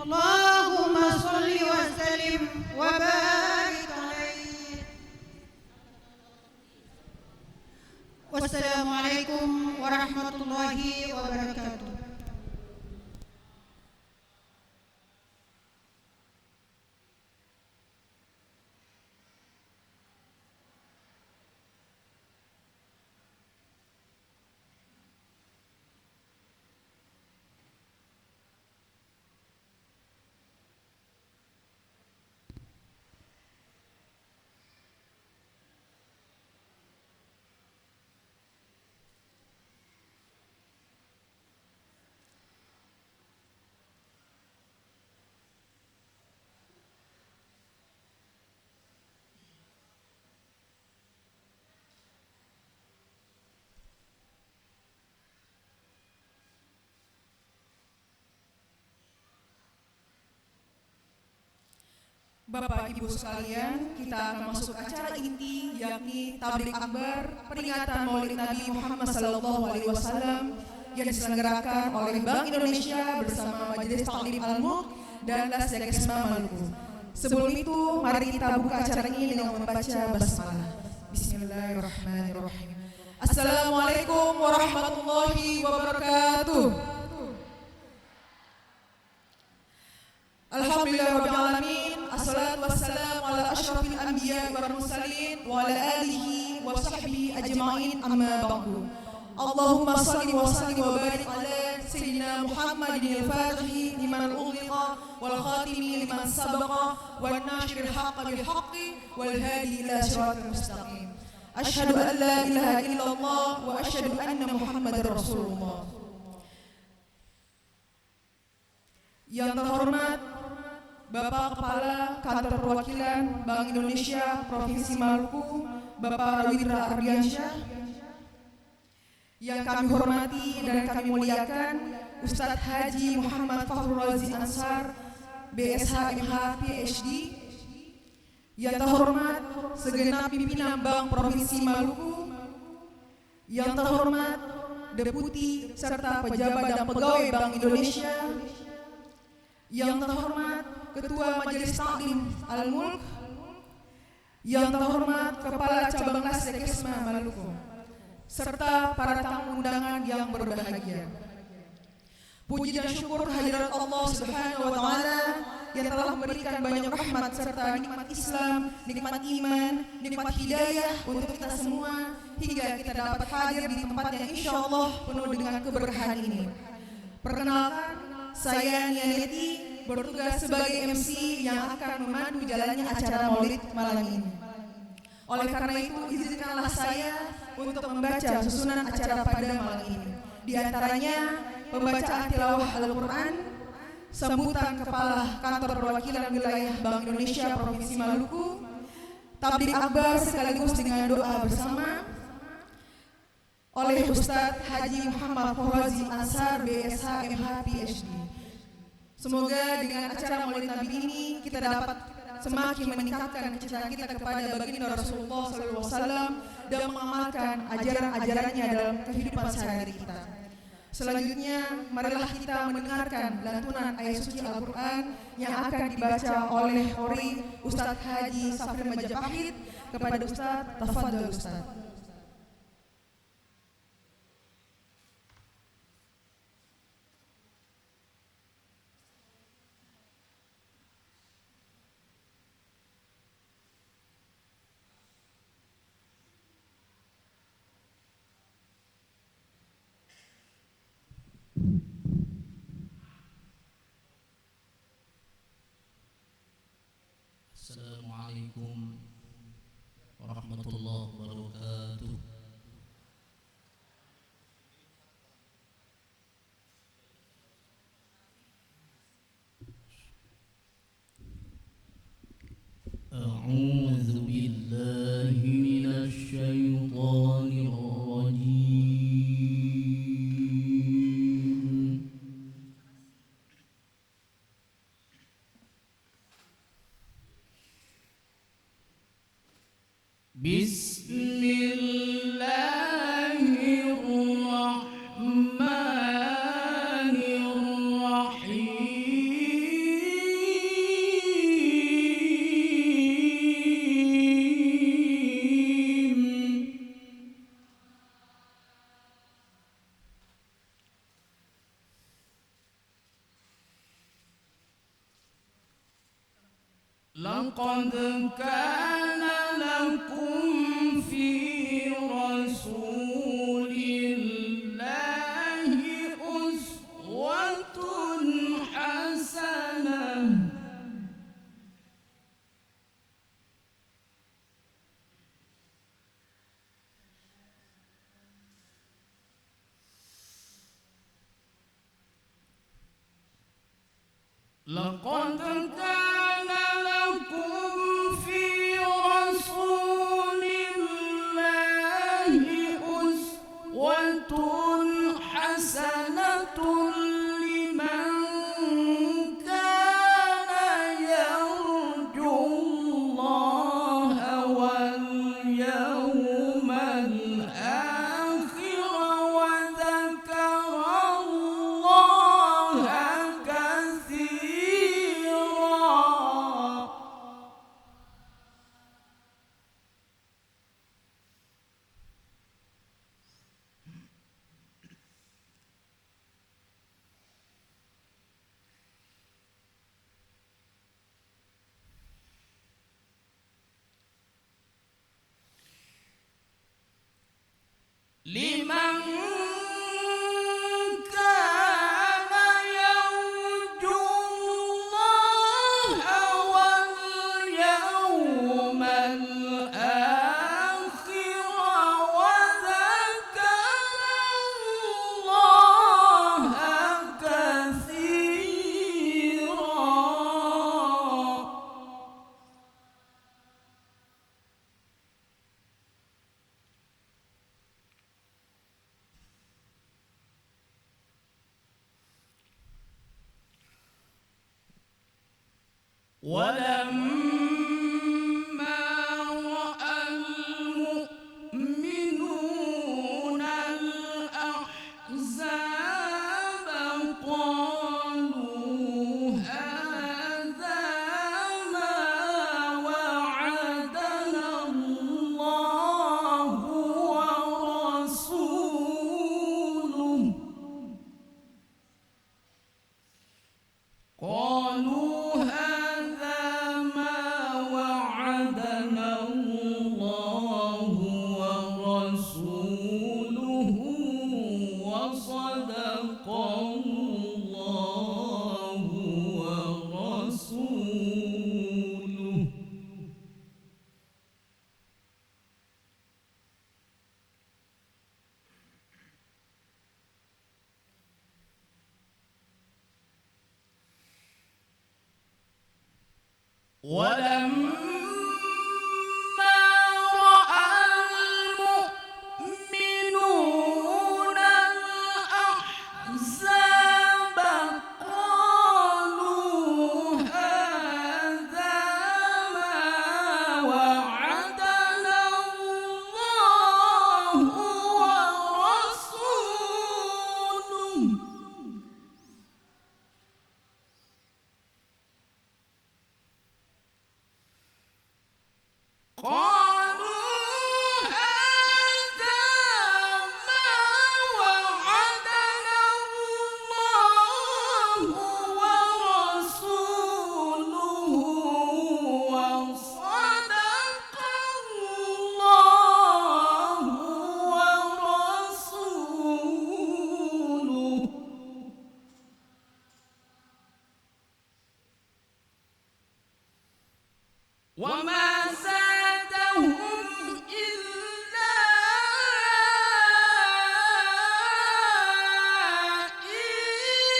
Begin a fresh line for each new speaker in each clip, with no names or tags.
اللهم صل وسلم وبارك عليه. والسلام عليكم ورحمة الله وبركاته.
Bapak Ibu sekalian, kita akan masuk acara inti yakni tablik akbar peringatan Maulid Nabi Muhammad SAW yang diselenggarakan oleh Bank Indonesia bersama Majelis Taklim Al-Mulk dan Lasyagesma Maluku. Sebelum itu, mari kita buka acara ini dengan membaca basmalah. Bismillahirrahmanirrahim. Assalamualaikum warahmatullahi wabarakatuh. Alhamdulillahirabbil alamin. Assalatu wassalamu ala asyrafil anbiya wal mursalin wa ala alihi wa sahbihi ajma'in amma ba'du. Allahumma shalli wa sallim wa barik ala sayyidina Muhammadin al-Fatih liman ughliqa wal khatimi liman sabaqa wan nashiril haqqi bil haqqi wal hadi ila siratal mustaqim. Asyhadu an la ilaha illallah wa asyhadu anna Muhammadar Rasulullah. Yang terhormat Bapak Kepala Kantor Perwakilan Bank Indonesia Provinsi Maluku, Bapak Rawindra Ardiansyah. Yang kami hormati dan kami muliakan Ustadz Haji Muhammad Fakhrul Razi Ansar, BSH MH PhD. Yang terhormat segenap pimpinan Bank Provinsi Maluku. Yang terhormat Deputi serta pejabat dan pegawai Bank Indonesia. Yang terhormat Ketua Majelis Taklim Al-Mulk, yang terhormat Kepala Cabang Lasyagesma Maluku, serta para tamu undangan yang berbahagia. Puji dan syukur kehadirat Allah Subhanahu wa taala yang telah memberikan banyak rahmat serta nikmat Islam, nikmat iman, nikmat hidayah untuk kita semua hingga kita dapat hadir di tempat yang insyaallah penuh dengan keberkahan ini. Perkenalkan, saya Nianeti, bertugas sebagai MC yang akan memandu jalannya acara Maulid malam ini. Oleh karena itu, izinkanlah saya untuk membaca susunan acara pada malam ini. Di antaranya, pembacaan tilawah Al-Quran, sambutan Kepala Kantor Perwakilan Wilayah Bank Indonesia Provinsi Maluku, tablik akbar sekaligus dengan doa bersama oleh Ustadz Haji Muhammad Fakhrul Razi Ansar, BSH MH PhD. Semoga dengan acara Maulid Nabi ini kita dapat semakin meningkatkan kecintaan kita kepada baginda Rasulullah SAW dan mengamalkan ajaran-ajarannya dalam kehidupan sehari-hari kita. Selanjutnya, marilah kita mendengarkan lantunan ayat suci Al-Quran yang akan dibaca oleh Qori Ustadz Haji Safri Majapahit kepada Ustadz. Tafadhol Ustadz.
Assalamualaikum warahmatullahi wabarakatuh. A'udzu billahi minasy syaithanir rajim. Bismillahirrahmanirrahim. لقد كان لكم في رسول الله أسوة حسنة لقد كان لكم في رسول الله أسوة حسنة لمن كان يرجو الله واليوم الآخر وذكر الله كثيرا. لمن كان يرجو الله واليوم الآخر وذكر الله كثيرا. ولما رأى المؤمنون الأحزاب قالوا هذا ما وعدنا الله ورسوله قالوا هذا ما وعدنا الله ورسوله وصدق الله ورسوله. ولما رأى المؤمنون الأحزاب قالوا هذا ما وعدنا الله ورسوله قالوا هذا ما وعدنا الله ورسوله وصدق الله ورسوله. وما زادهم إلا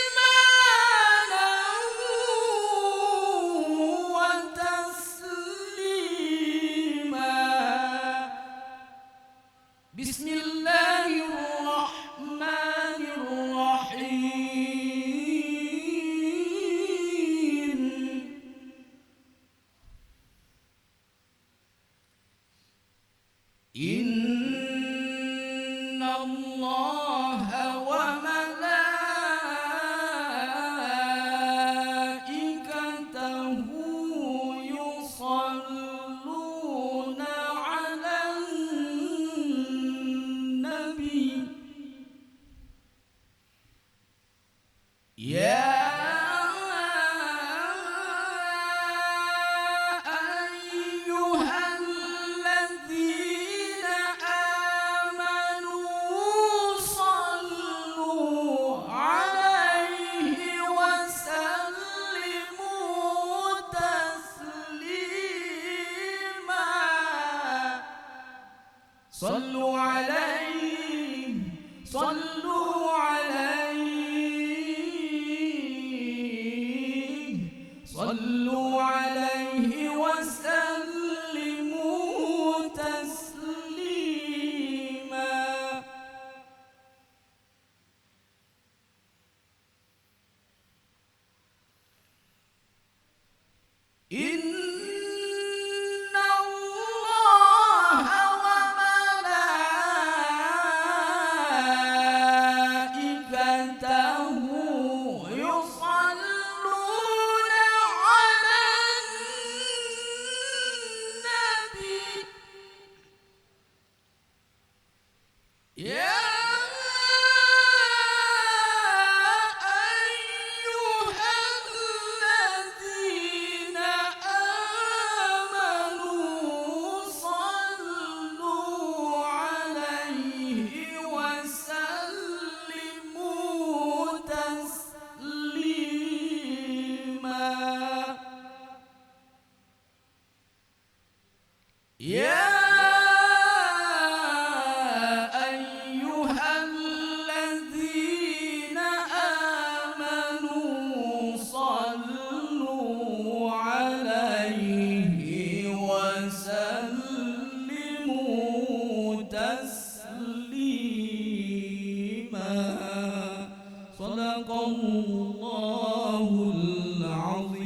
إيمانا وتسليما. بسم الله الرحمن الرحيم. إن الله وملائكته يصلون على النبي يا صلوا عليه صلوا عليه صلوا عليه وسلموا تسليما. إن الله وملائكته يصلون على النبي يا أيها الذين آمنوا صلوا عليه وسلموا تسليما. يا أيها الذين آمنوا صلوا عليه وسلموا تسليما. صدق الله العظيم.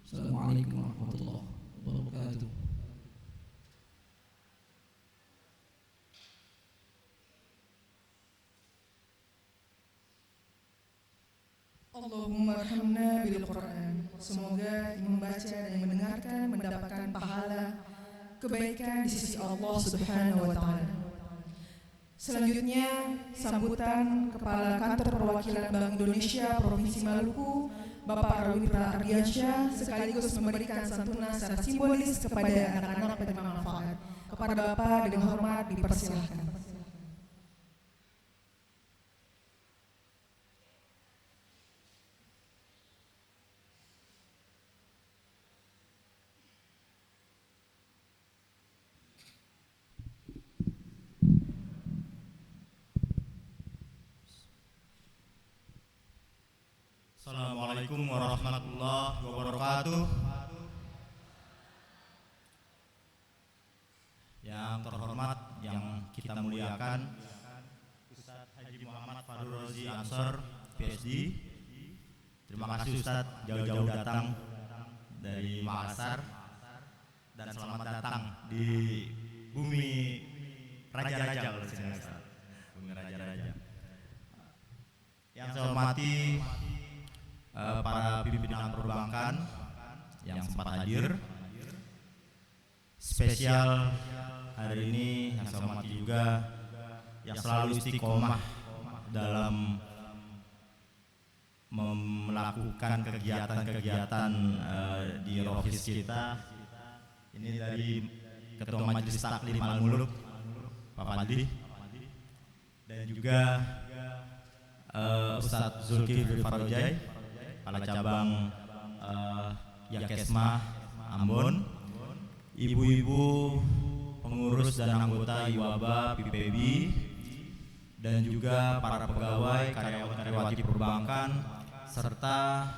السلام عليكم ورحمة الله وبركاته.
Allahumma arhamna bil Quran. Semoga yang membaca dan yang mendengarkan mendapatkan pahala kebaikan di sisi Allah Subhanahu wa taala. Selanjutnya, sambutan Kepala Kantor Perwakilan Bank Indonesia Provinsi Maluku, Bapak Rawitra Ardiansyah, sekaligus memberikan santunan secara simbolis kepada anak-anak penerima manfaat. Kepada Bapak dengan hormat dipersilahkan.
Assalamualaikum warahmatullahi wabarakatuh. Yang terhormat, yang kita muliakan, Ustadz Haji Muhammad Fadul Rozi Ansor, PhD. Terima kasih Ustadz jauh-jauh datang dari Makassar dan selamat datang di bumi raja-raja kalau sini Ustadz. Bumi raja-raja. Yang saya hormati para pimpinan perbankan yang sempat hadir. Spesial hari ini yang saya hormati juga yang selalu istiqomah dalam melakukan kegiatan-kegiatan di Rofis kita. Ini dari Ketua Majelis Taklim Al-Muluk Pak Fadli, dan juga Ustadz Zulkifli Farojai, Kepala Cabang Yakesma Ambon, ibu-ibu pengurus dan anggota IWABA PPB, dan juga para pegawai, karyawan-karyawati perbankan, serta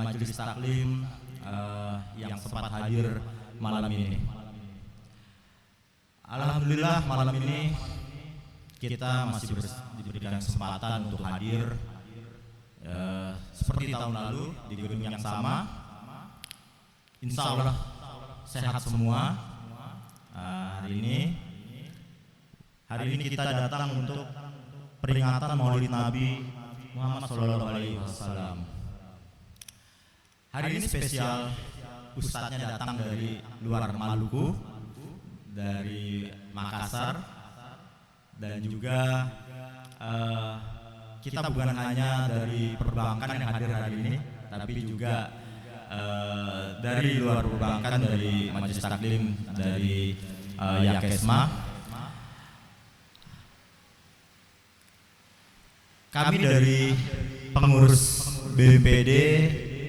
Majelis Taklim yang sempat hadir malam ini. Alhamdulillah malam ini kita masih diberikan kesempatan untuk hadir seperti tahun lalu di gedung yang sama. Insya Allah sehat semua. Hari ini kita datang untuk peringatan Maulid Nabi Muhammad SAW. Hari ini spesial, ustadznya datang dari luar Maluku, dari Makassar, dan juga kita bukan hanya dari perbankan yang hadir hari ini, tapi juga dari luar perbankan, dari Majelis Taklim, dari Yakesma. Kami dari pengurus BMPD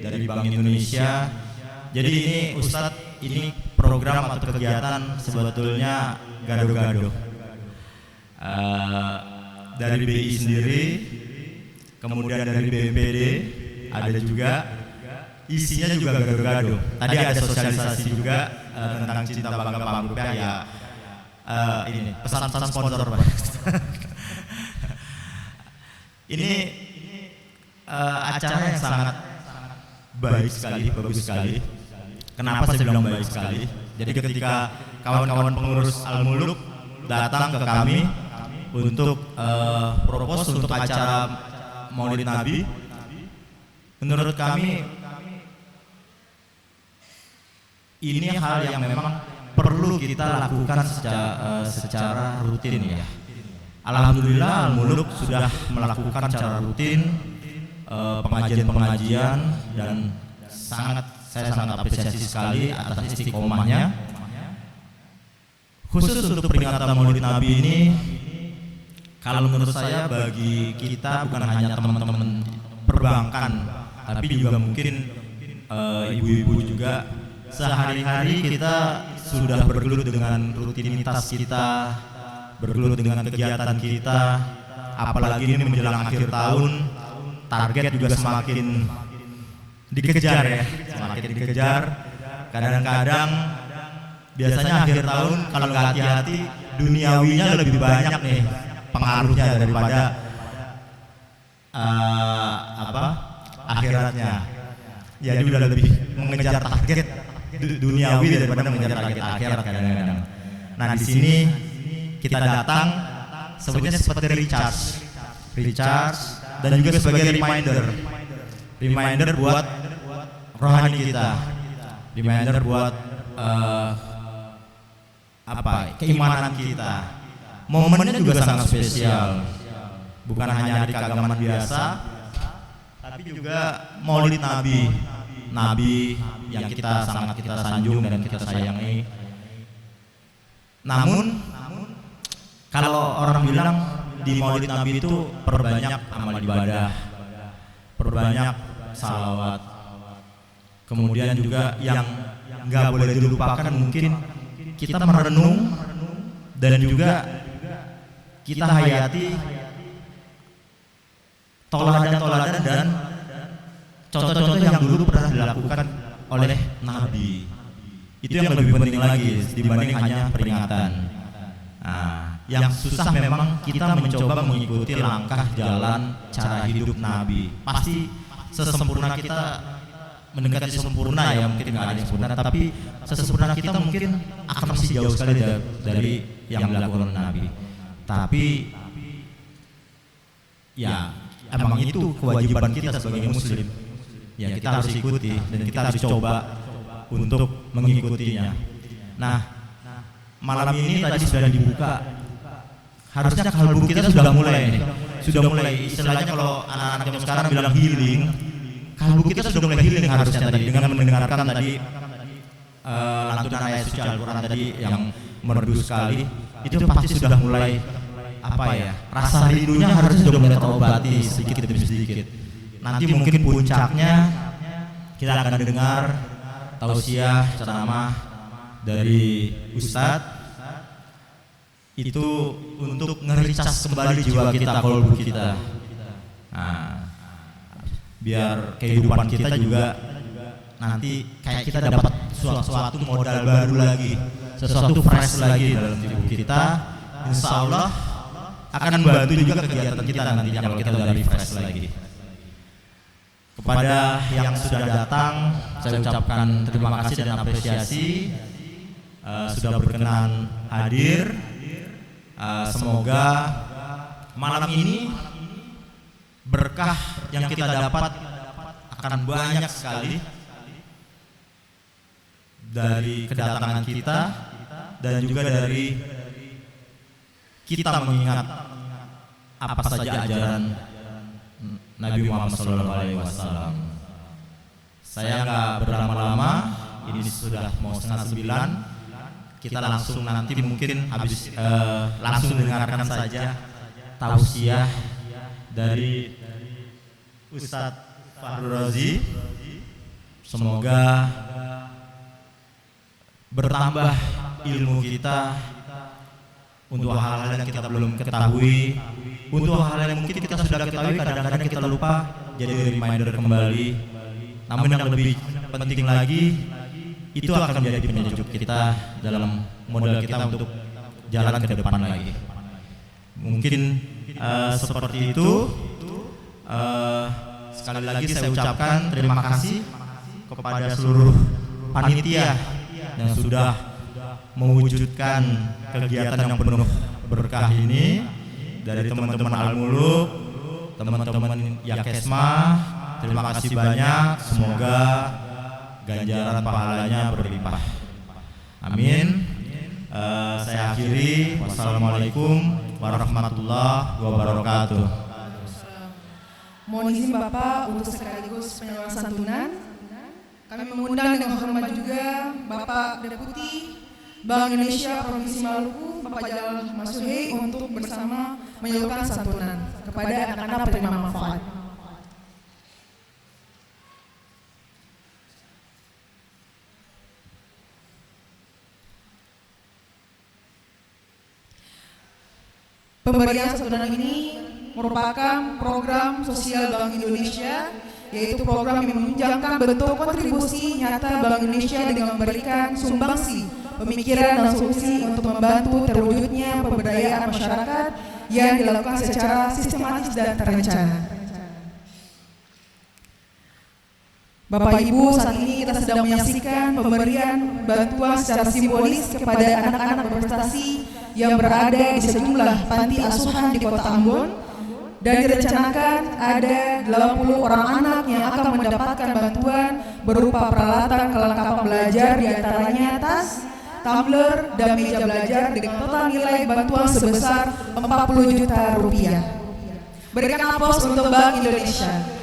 dari Bank Indonesia. Jadi ini Ustadz, ini program atau kegiatan sebetulnya gado-gado. Dari BI sendiri, kemudian dari BMPD ada juga, isinya juga gado-gado. Tadi ada sosialisasi juga tentang cinta bangga paham rupiah ya. Ini pesan-pesan sponsor Pak. Ini acara yang sangat baik sekali, bagus sekali. Kenapa saya bilang baik sekali? Jadi ketika kawan-kawan pengurus Al-Muluk datang ke kami untuk propose untuk acara Maulid Nabi, menurut kami ini hal yang memang perlu kita lakukan secara rutin ya. Alhamdulillah Al-Muluk sudah melakukan secara rutin pengajian-pengajian dan saya sangat apresiasi sekali atas istiqomahnya. Khusus untuk peringatan Maulid Nabi ini, kalau menurut saya bagi kita bukan hanya teman-teman perbankan, tapi juga mungkin ibu-ibu juga, sehari-hari kita sudah bergelut dengan rutinitas kita, bergelut dengan kegiatan kita, apalagi ini menjelang akhir tahun, target juga semakin dikejar ya, semakin dikejar. Kadang-kadang biasanya akhir tahun kalau nggak hati-hati duniawinya lebih banyak nih pengaruhnya daripada akhiratnya. Jadi udah lebih mengejar target duniawi daripada mengejar target akhirat kadang-kadang. Nah di sini kita datang sebetulnya seperti recharge dan juga sebagai reminder buat rohani kita, reminder buat keimanan kita. Momennya juga sangat spesial, bukan hanya hari keagamaan biasa, tapi juga Maulid Nabi yang kita sanjung dan kita sayangi. Namun kalau orang bilang di Maulid Nabi itu perbanyak amal ibadah, perbanyak salawat, kemudian juga yang nggak boleh dilupakan mungkin kita merenung dan juga kita hayati toladan dan contoh-contoh yang dulu pernah dilakukan oleh Nabi. Itu yang lebih penting lagi dibanding hanya peringatan. Nah, yang susah memang kita mencoba mengikuti langkah jalan cara hidup Nabi. Pasti sesempurna kita mendekati sempurna ya, mungkin nggak ada yang sempurna, tapi sesempurna kita mungkin akan masih jauh sekali dari yang dilakukan Nabi. Tapi ya emang itu kewajiban kita sebagai muslim. Ya kita harus ikuti dan kita harus coba untuk mengikutinya. Nah, malam ini tadi sudah dibuka. Harusnya kalbu kita sudah mulai nih. Sudah mulai istilahnya kalau anak-anak zaman sekarang bilang healing. Kalbu kita sudah mulai healing harusnya tadi dengan mendengarkan tadi lantunan ayat suci Al-Quran tadi yang merdu sekali. Itu pasti sudah mulai rasa rindunya harusnya sudah mulai terobati sedikit demi sedikit. Nanti mungkin puncaknya kita akan dengar tausiah ceramah dari Ustadz itu untuk ngericas kembali jiwa kita, kolbu kita. Nah, biar kehidupan kita juga nanti kayak kita dapat sesuatu modal baru lagi, sesuatu fresh lagi dalam tubuh kita. Insya Allah akan membantu juga kegiatan kita nantinya kalau kita udah refresh lagi. Kepada yang sudah datang, saya ucapkan terima kasih dan apresiasi sudah berkenan hadir. Semoga malam ini berkah yang kita dapat akan banyak sekali dari kedatangan kita dan juga dari kita mengingat apa saja ajaran Nabi Muhammad SAW. Saya nggak berlama-lama, ini sudah mau 8:30. Kita langsung nanti mungkin habis langsung dengarkan saja tausiah dari Ustadz Fahru Razi. Semoga bertambah ilmu kita untuk hal-hal yang kita belum ketahui, untuk hal-hal yang mungkin kita sudah ketahui kadang-kadang kita lupa, jadi reminder kembali. Namun yang lebih penting lagi, itu akan menjadi penyejuk kita dalam modal kita untuk jalan ke depan lagi. Mungkin seperti itu. Sekali lagi saya ucapkan terima kasih kepada seluruh panitia yang sudah mewujudkan kegiatan yang penuh berkah ini, dari teman-teman Al-Muluk, teman-teman Yakesma. Terima kasih banyak, semoga ganjaran pahalanya berlimpah. Amin. Saya akhiri. Wassalamualaikum warahmatullahi wabarakatuh.
Mohon izin Bapak untuk sekaligus penyaluran santunan. Kami mengundang dengan hormat juga Bapak Deputi Bank Indonesia Provinsi Maluku, Bapak Jalal Masuhei, untuk bersama menyalurkan santunan kepada anak-anak penerima manfaat. Pemberian santunan ini merupakan program sosial Bank Indonesia, yaitu program yang menunjukkan bentuk kontribusi nyata Bank Indonesia dengan memberikan sumbangsi pemikiran dan solusi untuk membantu terwujudnya pemberdayaan masyarakat yang dilakukan secara sistematis dan terencana. Bapak Ibu, saat ini kita sedang menyaksikan pemberian bantuan secara simbolis kepada anak-anak berprestasi yang berada di sejumlah panti asuhan di Kota Ambon, dan direncanakan ada 80 orang anak yang akan mendapatkan bantuan berupa peralatan kelengkapan belajar, diantaranya tas, tumbler, dan meja belajar dengan total nilai bantuan sebesar 40 juta rupiah. Berikan aplaus untuk Bank Indonesia.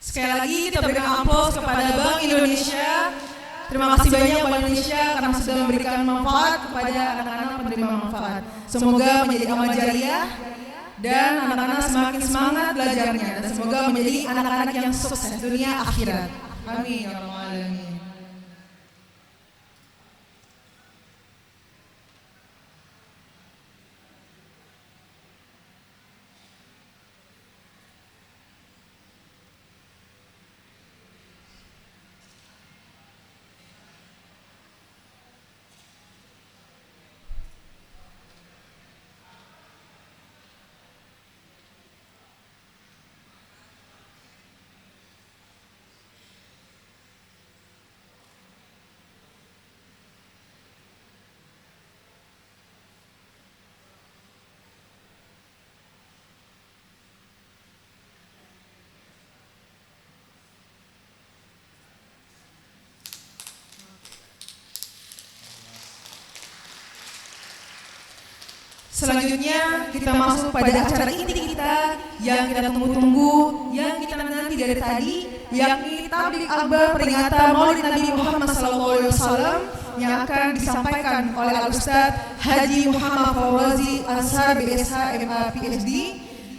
Sekali lagi kita berikan aplaus kepada Bank Indonesia. Terima kasih banyak Bank Indonesia karena sudah memberikan manfaat kepada anak-anak penerima manfaat. Semoga menjadi amal jariah dan anak-anak semakin semangat belajarnya, dan semoga menjadi anak-anak yang sukses dunia akhirat. Amin ya rabbal alamin. Selanjutnya kita masuk pada acara inti kita yang kita tunggu-tunggu, yang kita nanti dari tadi, yakni tabligh akbar peringatan Maulid Nabi Muhammad SAW yang akan disampaikan oleh Al-Ustadz Haji Muhammad Fawzi Ansar BSH MA PhD.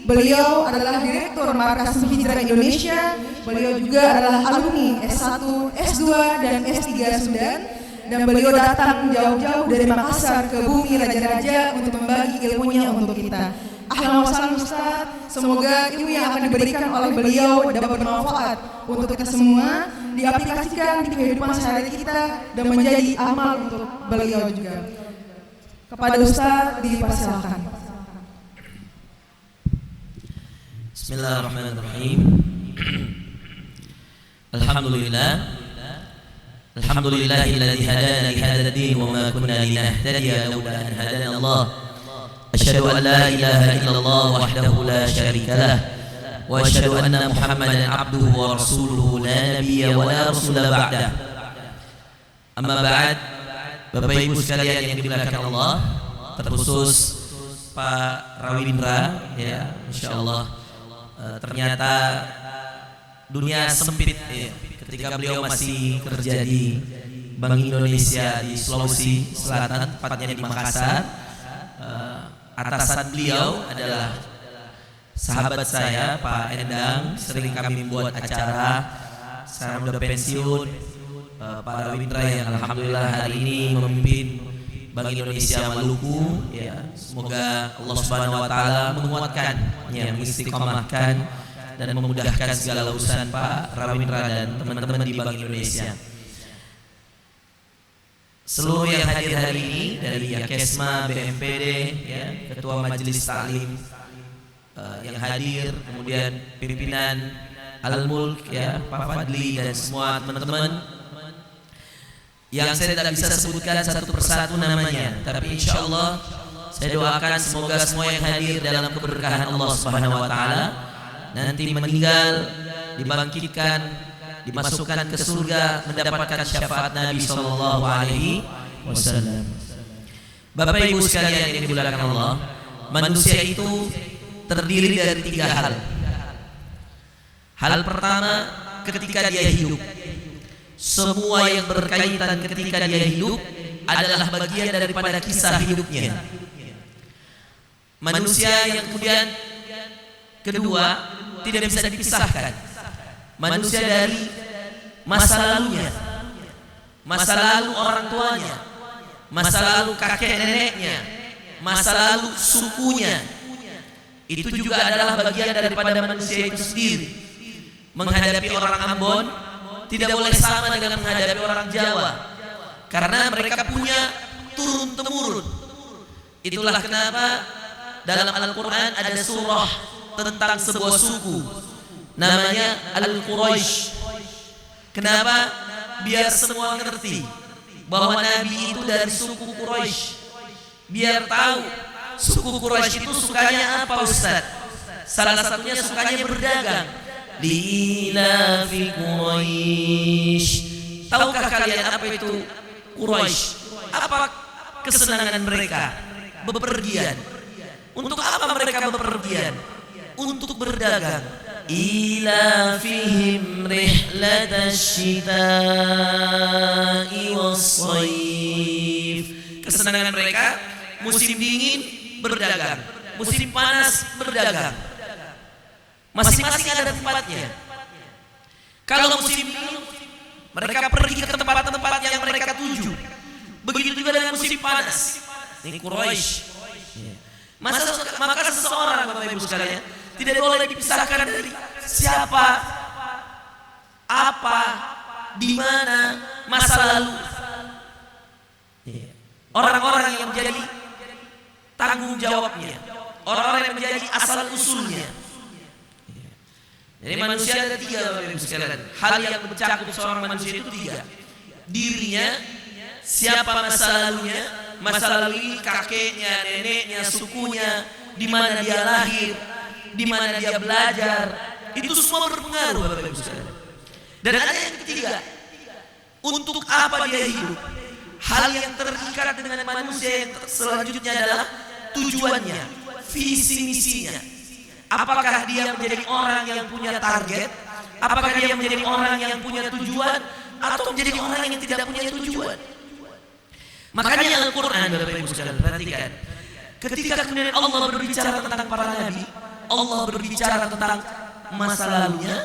Beliau adalah Direktur Markas Hijrah Indonesia. Beliau juga adalah alumni S1, S2, dan S3 Sudan. Dan beliau datang jauh-jauh dari Makassar ke bumi raja-raja untuk membagi ilmunya untuk kita. Ahlan wa sahlan Ustaz, semoga ilmu yang akan diberikan oleh beliau dapat bermanfaat untuk kita semua, diaplikasikan di kehidupan sehari-hari kita dan menjadi amal untuk beliau juga. Kepada Ustaz dipersilakan.
Bismillahirrahmanirrahim. Alhamdulillahilladzi hadana li hadzal din wa ma kunna linahtadiya laula an hadana Allah. Asyhadu an la ilaha illallah wahdahu la syarika lah wa asyhadu anna Muhammadan abduhu wa rasuluhu la nabiyya wa la rasula ba'dah. Amma ba'd, Bapak Ibu sekalian yang dimuliakan Allah, terkhusus Pak Rawindra, ya, insyaallah ternyata dunia sempit ya, ketika beliau masih kerja di Bank Indonesia di Sulawesi Selatan, tepatnya di Makassar. Atasan beliau adalah sahabat saya, Pak Endang. Sering kami membuat acara. Sekarang sudah pensiun, Pak Rawindra yang alhamdulillah hari ini memimpin Bank Indonesia Maluku. Ya, semoga Allah Subhanahu Wa Taala menguatkan, ya, mengistiqomahkan dan memudahkan segala urusan Pak Rawindra dan teman-teman di Bank Indonesia. Seluruh yang hadir hari ini dari Yakesma, BMPD, ya, Ketua Majelis Taklim yang hadir, kemudian pimpinan Al-Mulk, ya, Pak Fadli dan semua teman-teman yang saya tidak bisa sebutkan satu persatu namanya, tapi insya Allah saya doakan semoga semua yang hadir dalam keberkahan Allah Subhanahu Wa Taala nanti meninggal, dibangkitkan, dimasukkan ke surga, mendapatkan syafaat Nabi Sallallahu Alaihi Wasallam. Bapak Ibu sekalian yang dimuliakan Allah, manusia itu terdiri dari 3 hal. Hal pertama, ketika dia hidup, semua yang berkaitan ketika dia hidup adalah bagian daripada kisah hidupnya. Manusia yang kemudian kedua tidak bisa dipisahkan. Manusia dari masa lalunya, masa lalu orang tuanya, masa lalu kakek neneknya, masa lalu sukunya. Itu juga adalah bagian daripada manusia itu sendiri. Menghadapi orang Ambon tidak boleh sama dengan menghadapi orang Jawa, karena mereka punya turun-temurun. Itulah kenapa dalam Al-Quran ada surah tentang sebuah suku, namanya Al-Quraisy. Kenapa? Biar semua ngerti bahwa Nabi itu dari suku Quraisy. Biar tahu suku Quraisy itu sukanya apa, Ustaz? Salah satunya sukanya berdagang. Lilafi Quraisy. Tahukah kalian apa itu Quraisy? Apa kesenangan mereka? Bepergian. Untuk apa mereka bepergian? Untuk berdagang. Ila fihim rihlatash shita'i was-shayf. Kesenangan mereka musim dingin berdagang, musim panas berdagang. Masing-masing ada tempatnya. Kalau musim dingin mereka pergi ke tempat-tempat yang mereka tuju. Begitu juga dengan musim panas. Ini Quraisy. Maka seseorang, Bapak Ibu sekalian, tidak boleh dipisahkan dari siapa, apa, di mana, masa lalu. Orang-orang yang menjadi tanggung jawabnya, orang-orang yang menjadi asal usulnya. Jadi manusia ada 3, Bapak Ibu sekalian. Hal yang mencakup seorang manusia itu 3. Dirinya, siapa masa lalunya, masa lalu ini kakeknya, neneknya, sukunya, di mana dia lahir, di mana dia belajar, itu semua berpengaruh, Bapak Ibu sekalian. Dan ada yang ketiga, untuk apa dia hidup? Hal yang terikat dengan manusia yang selanjutnya adalah tujuannya, visi misinya. Apakah dia menjadi orang yang punya target? Apakah dia menjadi orang yang punya tujuan? Atau menjadi orang yang tidak punya tujuan? Makanya Al-Quran, Bapak Ibu sekalian, perhatikan. Ketika kemudian Allah berbicara tentang para nabi, Allah berbicara tentang masa lalunya,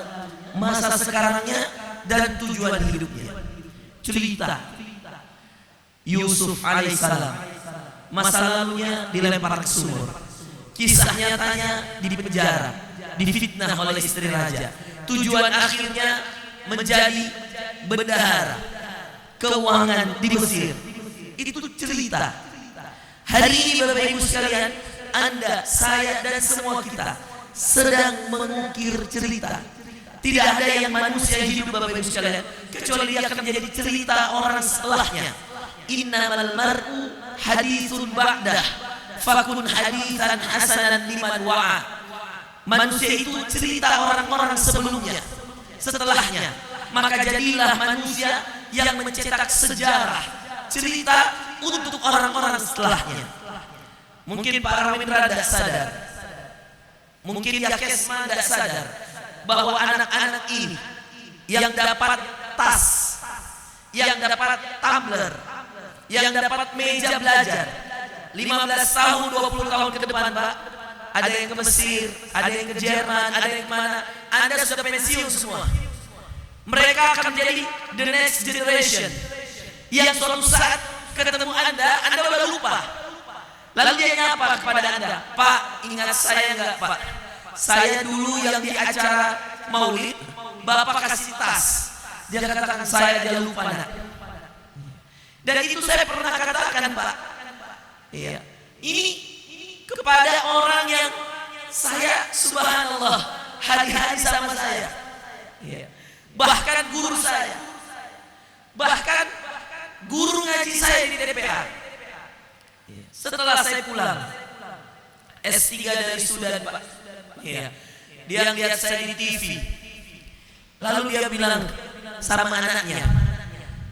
masa sekarangnya, dan tujuan hidupnya. Cerita Yusuf alaihissalam, masa lalunya dilempar ke sumur, kisah nyatanya di penjara, difitnah oleh istri raja, tujuan akhirnya menjadi bendahara keuangan di Mesir. Itu cerita. Hari ini Bapak Ibu sekalian, Anda, saya dan semua kita sedang mengukir cerita. Tidak ada yang manusia hidup Bapak Ibu sekalian kecuali dia akan menjadi cerita orang setelahnya. Innamal mar'u haditsun ba'dah fakun haditsan hasanan liman wa'a. Manusia itu cerita orang-orang sebelumnya, setelahnya. Maka jadilah manusia yang mencetak sejarah, cerita untuk orang-orang setelahnya. Mungkin Pak Rawindra tidak sadar, mungkin Yakesma tidak sadar bahwa anak-anak ini yang dapat tas, yang dapat tumbler, yang dapat meja belajar 15 tahun, 20 tahun ke depan, Pak, ada yang ke Mesir, ada yang ke Jerman, ada yang kemana, Anda sudah pensiun semua. Mereka akan menjadi the next generation yang suatu saat ketemu Anda udah lupa. Lalu dia nyapa kepada Anda, Pak, ingat saya enggak, Pak? Saya dulu yang di acara Maulid, Bapak kasih tas. Dia katakan, saya dia lupa, nak. Dan itu saya pernah katakan, Pak. Iya. Ini kepada orang yang saya, subhanallah, hari-hari sama saya. Iya. Bahkan guru saya, bahkan guru ngaji saya di DPA. Setelah saya pulang S3 dari Sudan, Pak, ya, dia lihat saya di TV, lalu dia bilang sama anaknya,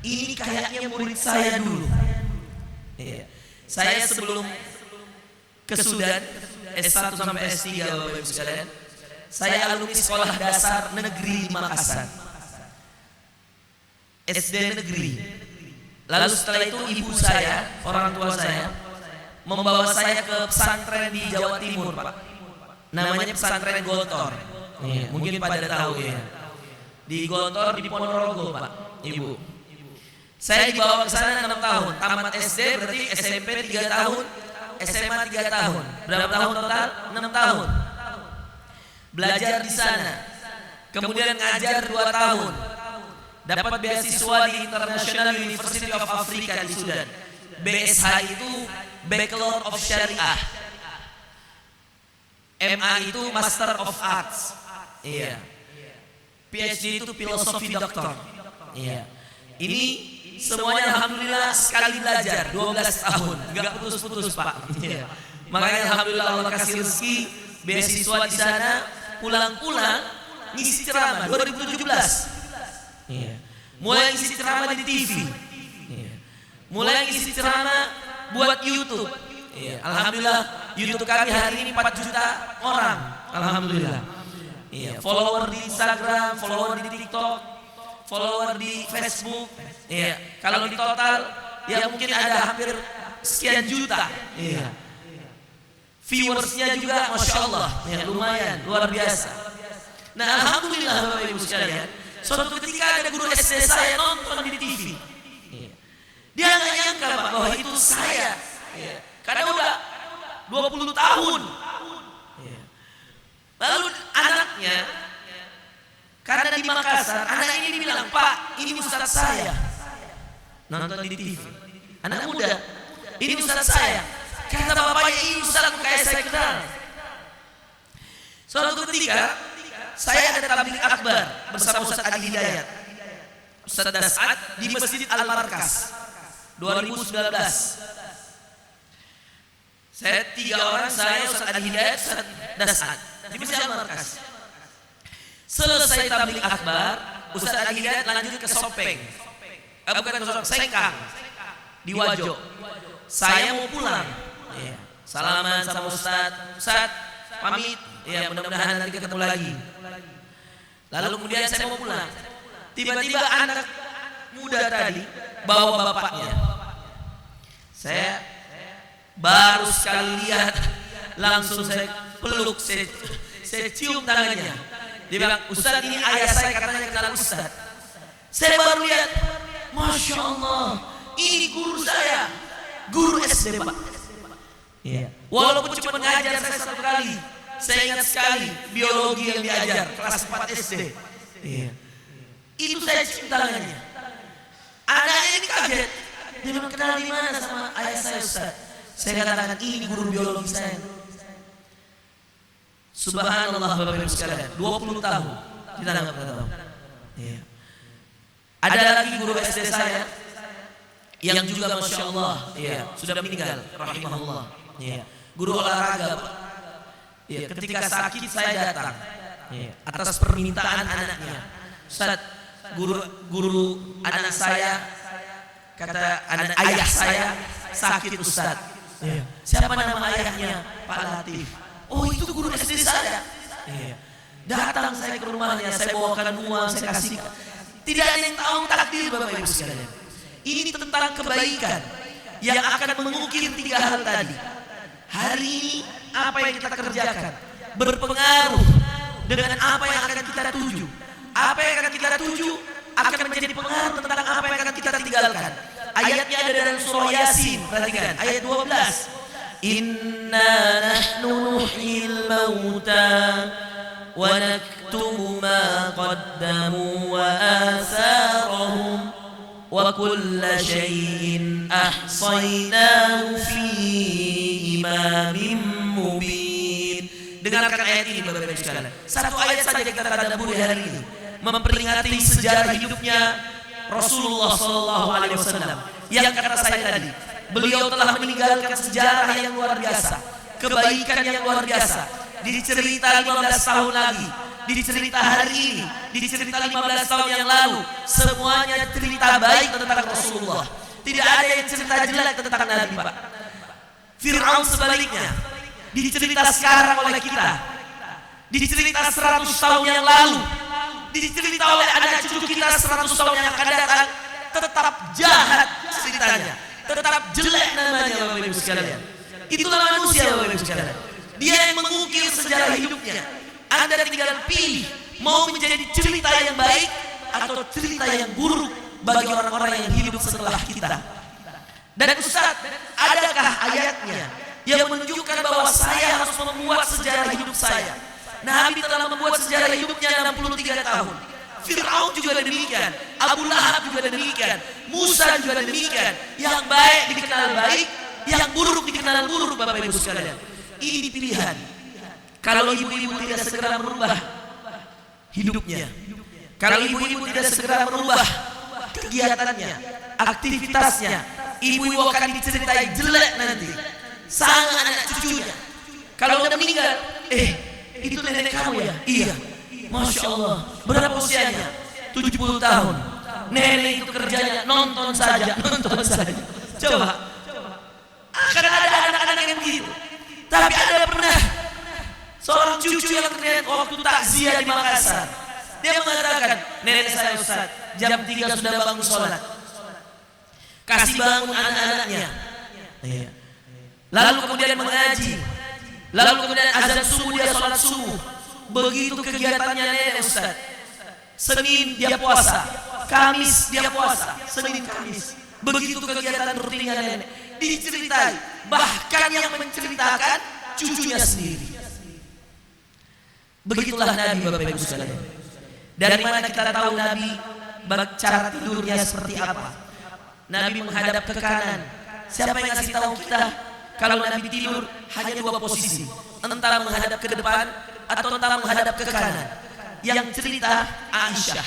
ini kayaknya murid saya dulu. Ya. Saya sebelum ke Sudan S1 sampai S3, Bapak Ibu sekalian, saya alumni sekolah dasar negeri Makassar, SD negeri. Lalu setelah itu ibu saya, orang tua saya, membawa saya ke pesantren di Jawa Timur, Pak. Namanya pesantren Gontor. Mungkin pada tahu ya. Di Gontor, di Ponorogo, Pak, Ibu. Saya dibawa ke sana 6 tahun. Tamat SD berarti SMP 3 tahun, SMA 3 tahun. Berapa tahun total? 6 tahun. Belajar di sana. Kemudian ngajar 2 tahun. Dapat beasiswa di International University of Africa di Sudan. BSH itu Bachelor of Syariah. MA itu Master of Arts. Iya. PhD itu Philosophy Doctor. Iya. Ini semuanya alhamdulillah sekali belajar 12 tahun, enggak putus-putus, Pak. Iya. Makanya alhamdulillah Allah kasih rezeki beasiswa di sana, pulang-pulang ngisi ceramah 2017. Iya. Mulai ngisi ceramah di TV. Iya. Mulai ngisi ceramah buat YouTube. Iya. Alhamdulillah YouTube kami hari ini 4 juta orang. Alhamdulillah. Iya. Follower di Instagram, follower di TikTok, follower di Facebook. Iya. Kalau di total ya mungkin ada hampir sekian juta. Iya. Viewersnya juga Masya Allah, ya, lumayan, luar biasa. Nah alhamdulillah Bapak Ibu sekalian, suatu ketika ada guru SD saya nonton di TV. Dia nggak nyangka, Pak, bahwa itu saya. Karena udah 20 tahun. Lalu anaknya, karena di Makassar, anak ini bilang, Pak, ini ustadz saya. Nonton di TV. Anak muda, ini ustadz saya. Kata bapaknya, ini ustadz kayak saya kenal. Suatu ketika, saya ada tabligh akbar bersama Ustadz Adi Hidayat, Ustadz Das'ad di Masjid Al-Markas 2019. Saya 3 orang, saya Ustadz Adi Hidayat, Ustadz Das'ad di Masjid Al-Markas. Selesai tabligh akbar, Ustadz Adi Hidayat lanjut ke Sopeng, bukan ke Sopeng, Sengkang di Wajo. Saya mau pulang, salaman sama Ustadz, pamit, ya mudah-mudahan nanti ketemu lagi. Lalu kemudian saya mau pulang. Tiba-tiba anak muda tadi bawa bapaknya. Saya baru sekali lihat, langsung saya peluk, saya cium tangannya. Dia bilang, Ustaz ini ayah saya, katanya kenal Ustaz. Saya baru lihat, Masya Allah, ini guru saya, guru SD Pak. Iya. Walaupun cuma mengajar saya 1 kali, saya ingat sekali biologi yang diajar kelas 4 SD. Iya. Itu saya cium tangannya. Anaknya ini kaget. Dia bilang, kenal di mana sama ayah saya Ustaz? Saya katakan, ini guru biologi saya. Subhanallah Bapak Ibu sekalian, 20 tahun kita nggak pernah tahu. Iya. Ada lagi guru SD saya yang juga Masya Allah, iya, sudah meninggal, rahimahullah. Iya. Guru olahraga. Iya. Ketika sakit saya datang, iya, atas permintaan anaknya. Ustaz, guru anak saya, kata ayah saya sakit Ustaz. Iya. Siapa nama ayahnya? Pak Latif. Oh, itu guru SD saya. Iya. Datang saya ke rumahnya, saya bawakan uang, saya kasih. Tidak ada yang tahu takdir Bapak Ibu sekalian. Ini tentang kebaikan yang akan mengukir 3 hal tadi. Hari ini apa yang kita kerjakan berpengaruh dengan apa yang akan kita tuju. Apa yang akan kita tuju akan menjadi pengaruh tentang apa yang akan kita tinggalkan. Ayatnya ada dalam surah Yasin, perhatikan ayat 12. Inna nahnu nuhyil mauta wa naktubu ma qaddamu wa atharahum wa kulla syai'in ahsaynahu fi imamin mubin. Dengarkan ayat ini Bapak Ibu sekalian. 1 ayat saja kita tadabburi hari ini, memperingati sejarah hidupnya Rasulullah SAW. Yang kata saya tadi, beliau telah meninggalkan sejarah yang luar biasa, kebaikan yang luar biasa. Dicerita 15 tahun lagi, dicerita hari ini, dicerita 15 tahun yang lalu, semuanya cerita baik tentang Rasulullah. Tidak ada yang cerita jelek tentang Nabi Pak. Fir'aun sebaliknya, dicerita sekarang oleh kita, dicerita 100 tahun yang lalu, dicerita oleh anak cucu kita 100 tahun yang akan datang, tetap jahat ceritanya, tetap jelek namanya Bapak Ibu sekalian. Itulah manusia Bapak Ibu sekalian. Dia yang mengukir sejarah hidupnya. Anda tinggal pilih mau menjadi cerita yang baik atau cerita yang buruk bagi orang-orang yang hidup setelah kita. Dan Ustaz, adakah ayatnya yang menunjukkan bahwa saya harus membuat sejarah hidup saya? Nabi telah membuat sejarah hidupnya 63 tahun. Fir'aun juga demikian, Abu Lahab juga demikian, Musa juga demikian. Yang baik dikenal baik, yang buruk dikenal buruk Bapak Ibu sekalian. Ini pilihan. Kalau ibu-ibu tidak segera merubah hidupnya, kalau ibu-ibu tidak segera merubah kegiatannya, aktivitasnya, ibu-ibu akan diceritai jelek nanti sama anak cucunya. Kalau udah meninggal, itu nenek kamu ya? Iya. Masya Allah. Berapa usianya? 70 tahun. Nenek itu kerjanya nonton saja. Coba. Akan ada anak-anak yang begitu. Tapi ada pernah seorang cucu yang terlihat waktu takziah di Makassar. Dia mengatakan, nenek saya Ustaz, jam 3 sudah bangun sholat. Kasih bangun anak-anaknya. Lalu kemudian mengaji. Lalu kemudian azan subuh dia sholat subuh. Begitu kegiatannya nenek Ustaz. Senin dia puasa, Kamis dia puasa, Senin Kamis. Begitu kegiatan rutinnya nenek. Diceritai, bahkan yang menceritakan cucunya sendiri. Begitulah Nabi Bapak Ibu sekalian. Dari mana kita tahu Nabi cara tidurnya seperti apa? Nabi menghadap ke kanan. Siapa yang ngasih tahu kita kalau Nabi tidur hanya 2 posisi, entah menghadap ke depan atau entah menghadap ke kanan? Yang cerita Aisyah.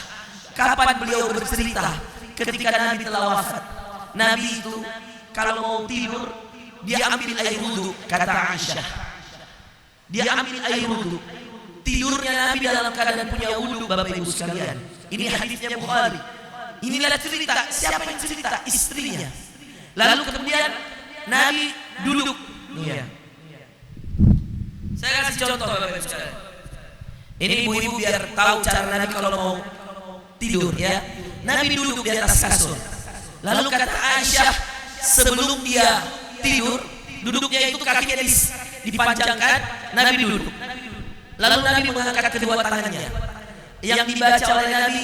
Kapan beliau bercerita? Ketika Nabi telah wafat. Nabi itu kalau mau tidur dia ambil air wudhu, kata Aisyah. Dia ambil air wudhu. Tidurnya Nabi dalam keadaan punya wudhu Bapak Ibu sekalian. Ini hadisnya Bukhari. Inilah cerita, siapa yang cerita? Istrinya. Lalu kemudian Nabi duduk. Iya. Saya kasih contoh Bapak Ibu sekalian. Ini ibu-ibu biar tahu cara Nabi kalau mau tidur ya. Nabi duduk di atas kasur. Lalu kata Aisyah, sebelum dia tidur, duduknya itu kakinya dipanjangkan, Nabi duduk. Lalu Nabi mengangkat kedua tangannya. Yang dibaca oleh Nabi,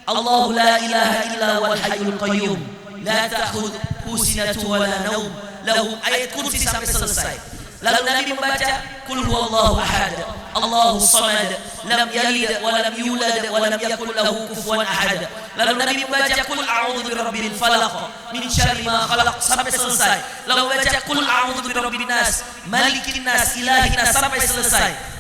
Allahu la ilaha illa wal hayyul qayyum, la ta'khudhuhu sinatun wa la naum, lahu ayat kursi sampai selesai. Lalu Nabi membaca Qul huwallahu ahad, Allahu samad, lam yalid wa lam yulad wa lam yakul lahu kufuwan ahad. Lalu Nabi membaca Qul a'udzu birabbil falaq min syarri ma khalaq sampai selesai. Lalu membaca Qul a'udzu birabbin nas, malikin nas, ilahin nas sampai selesai.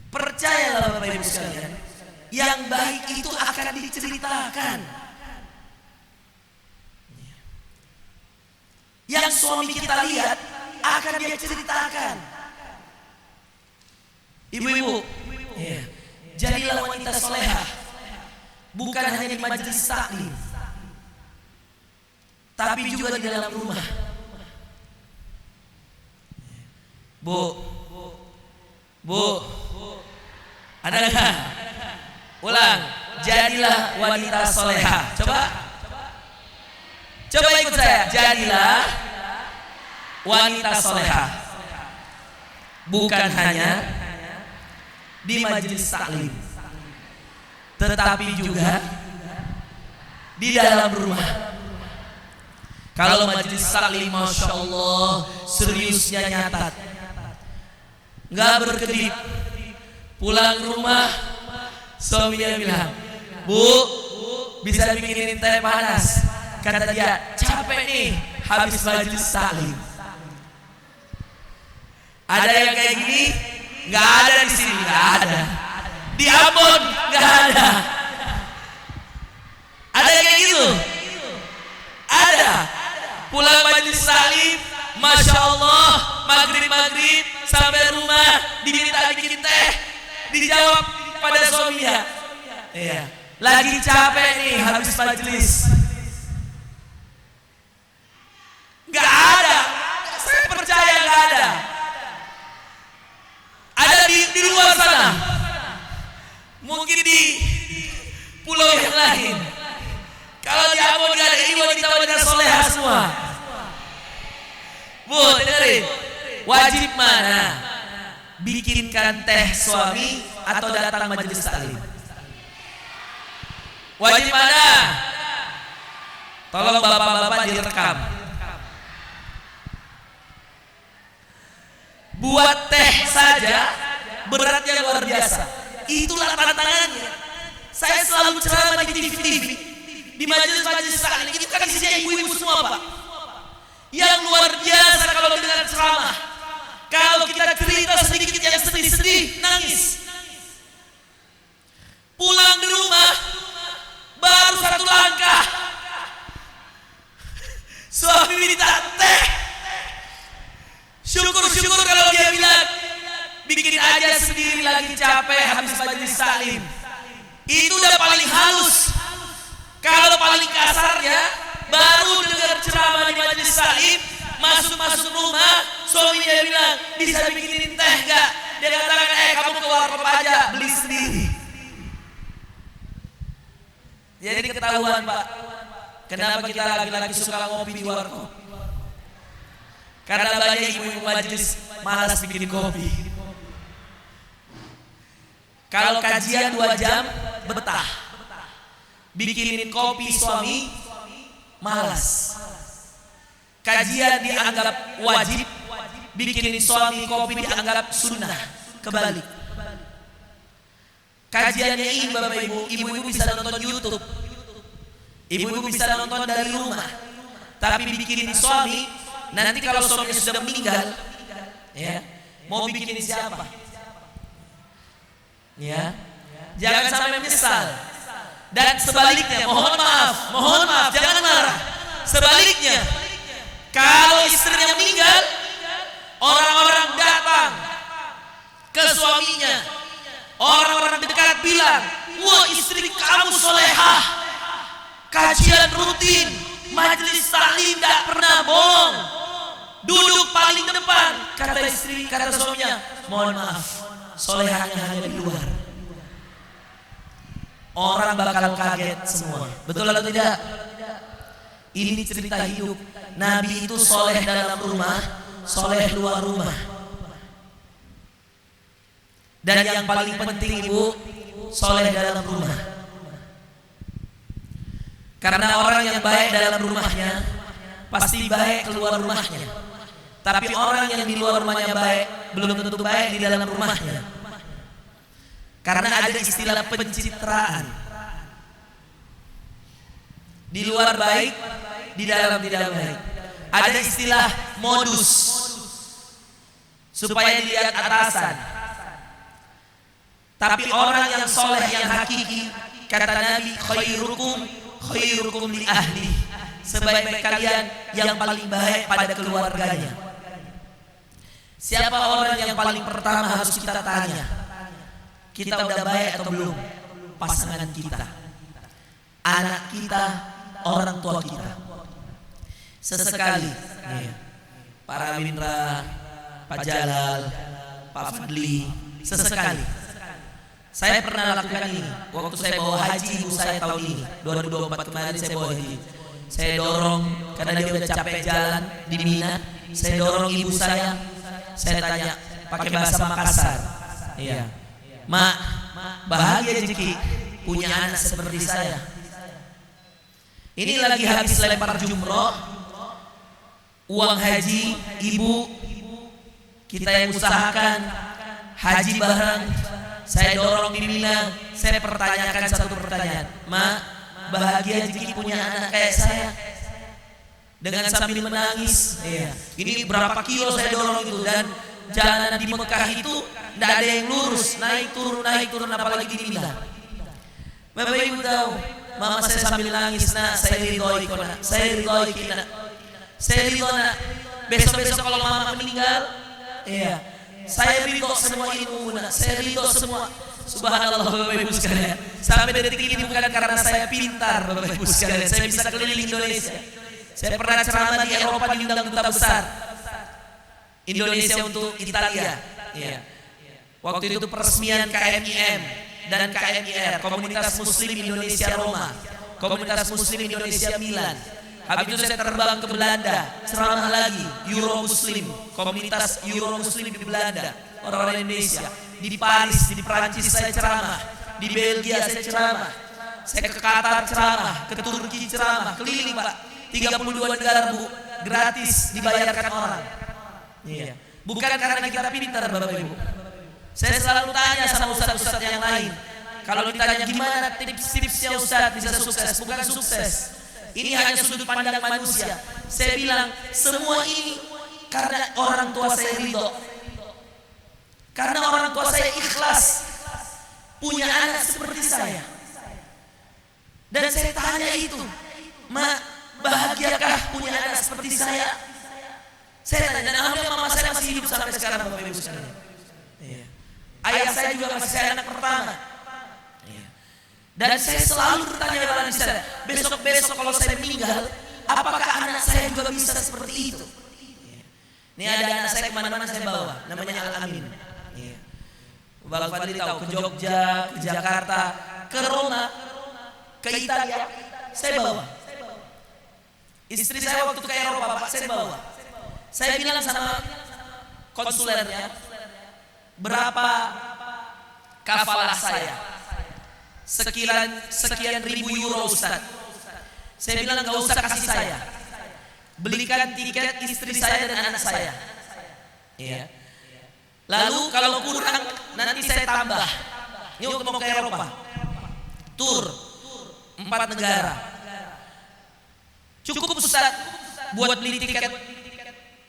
Percayalah Bapak Ibu sekalian, yang baik itu akan diceritakan. Yang suami kita lihat akan dia ceritakan. Ibu-ibu, jadilah wanita solehah, bukan hanya di majelis taklim, tapi juga di dalam rumah. Bu, ada nggak? Ulang, jadilah wanita solehah. Coba ikut saya. Jadilah wanita solehah, bukan hanya di majelis taklim, tetapi juga di dalam rumah. Kalau majelis taklim, masya Allah, seriusnya nyatat, nggak berkedip. Pulang rumah, suaminya bilang, Bu, bisa bikinin teh panas. Kata dia, capek nih habis majelis taklim. Ada yang kayak gini? Nggak ada di sini, nggak ada. Di Ambon nggak ada. Ada yang kayak gitu? Ada. Pulang majelis taklim, masya Allah, maghrib sampai rumah diminta bikin teh, dijawab pada suaminya, lagi capek nih habis majelis. Gak ada, saya percaya gak ada. Ada di luar sana, mungkin di pulau yang lain. Kalau di Ambon gak ada, ini wanita-wanita solehah semua. Bu, dengerin, wajib mana? Bikinkan teh suami atau datang majelis taklim? Wajib mana? Tolong bapak-bapak direkam. Buat teh saja beratnya luar biasa. Itulah tantangannya. Saya selalu ceramah di TV, di majelis-majelis taklim. Itu kan isinya ibu-ibu semua, Pak. Yang luar biasa kalau dengar ceramah. Kalau kita cerita sedikit yang sedih-sedih, nangis. Pulang di rumah, baru satu langkah, suami minta teh. Syukur-syukur kalau dia bilang, bikin aja sendiri, lagi capek habis majelis taklim. Itu udah paling halus. Kalau paling kasarnya, baru dengar ceramah di majelis taklim, masuk rumah, suaminya bilang, bisa bikinin teh gak? Dia katakan, kamu ke warkop aja, beli sendiri. Jadi ketahuan, Pak, kenapa kita laki-laki suka ngopi di warkop? Karena banyak ibu-ibu majelis malas bikin kopi. Kalau kajian 2 jam, betah. Bikinin kopi suami, malas. Kajian dianggap wajib, bikinin suami kopi dianggap sunnah. Kebalik. Kajiannya ini Bapak Ibu, ibu-ibu bisa nonton YouTube, ibu-ibu bisa nonton dari rumah. Tapi bikinin suami nanti kalau suaminya sudah meninggal, ya, mau bikin siapa? Ya, jangan sampai menyesal. Dan sebaliknya, mohon maaf, jangan marah. Sebaliknya, kalau istrinya meninggal, orang-orang datang ke suaminya, orang-orang dekat bilang, wah istri kamu solehah, kajian rutin, majelis taklim tidak pernah bohong, duduk paling depan. Kata istri, kata suaminya, mohon maaf, solehahnya hanya di luar. Orang bakal kaget semua. Betul atau tidak? Ini cerita hidup. Nabi itu soleh dalam rumah, soleh luar rumah. Dan yang paling penting ibu, soleh dalam rumah. Karena orang yang baik dalam rumahnya pasti baik keluar rumahnya. Tapi orang yang di luar rumahnya baik belum tentu baik di dalam rumahnya. Karena ada istilah pencitraan. Di luar baik, di dalam tidak baik. Ada istilah modus supaya dilihat atasan. Tapi orang yang soleh, yang hakiki, kata Nabi, khairukum li ahli. Sebaik-baik kalian yang paling baik pada keluarganya. Siapa orang yang paling pertama harus kita tanya? Kita udah baik atau belum? Pasangan kita, anak kita, orang tua kita. Sesekali Pak Rawindra, Pak Jalal, Pak Fadli, sesekali saya pernah lakukan ini. Waktu saya bawa haji ibu saya tahun ini 2024 kemarin, saya bawa haji. Saya dorong karena dia udah capek jalan di Mina. Saya dorong ibu saya tanya pakai bahasa Makassar. Iya, Mak, bahagia Jeki punya anak seperti saya. Ini lagi habis lempar jumroh, uang haji ibu kita yang usahakan haji bareng. Saya dorong di Mina, saya pertanyakan satu pertanyaan, Mak, bahagia Jeki punya anak kayak saya? Dengan sambil menangis. Iya. Ini berapa kilo saya dorong itu, dan jalanan di Mekah itu tidak ada yang lurus, naik turun, apalagi di Mina. Bapak Ibu tahu, mama saya sambil nangis, nak, saya ridhoi kok nak, saya ridho nak. Besok kalau mama meninggal, iya, saya ridho semua ilmu nak, saya ridho semua. Subhanallah Bapak Ibu sekalian. Sampai detik ini bukan karena saya pintar Bapak Ibu sekalian, saya bisa keliling Indonesia. Saya pernah ceramah di Eropa, diundang duta besar Indonesia untuk Italia. Iya. Waktu itu peresmian KMIM dan KMIR, Komunitas Muslim Indonesia Roma, Komunitas Muslim Indonesia Milan. Habis itu saya terbang ke Belanda, ceramah lagi, Euro Muslim, Komunitas Euro Muslim di Belanda, orang-orang Indonesia. Di Paris, di Perancis saya ceramah, di Belgia saya ceramah, saya ke Qatar ceramah, ke Turki ceramah, keliling Pak. 32 negara Bu, gratis, dibayarkan orang. Iya. Bukan karena kita pintar Bapak Ibu. Saya selalu tanya sama ustaz-ustaz yang lain, kalau ditanya gimana tips-tipsnya ustaz bisa sukses, bukan sukses. Ini hanya sudut pandang manusia. Saya bilang semua ini karena orang tua saya ridho, karena orang tua saya ikhlas punya anak seperti saya. Dan saya tanya itu, Mak, bahagiakah punya anak seperti saya? Saya tanya, dan alhamdulillah mama saya masih hidup sampai sekarang Bapak Ibu sekalian. Iya. Ayah saya juga masih saya anak pertama. Iya. Dan saya selalu bertanya kepada saya, besok kalau saya meninggal, apakah anak saya juga bisa seperti itu? Iya. Ini ada anak saya kemana-mana saya bawa, namanya Al-Amin. Iya. Bang Fadli tahu, ke Jogja, ke Jakarta, ke Roma, ke Italia, saya bawa. Istri saya waktu ke Eropa, Pak, saya bawa. Saya bilang sama konsulernya, berapa kafalah saya? Sekian ribu euro Ustaz. Saya bilang gak usah kasih saya, belikan tiket istri saya dan anak saya. Iya. Lalu kalau kurang nanti saya tambah. Ini untuk mau ke Eropa, tur 4 negara. Cukup Ustaz buat beli tiket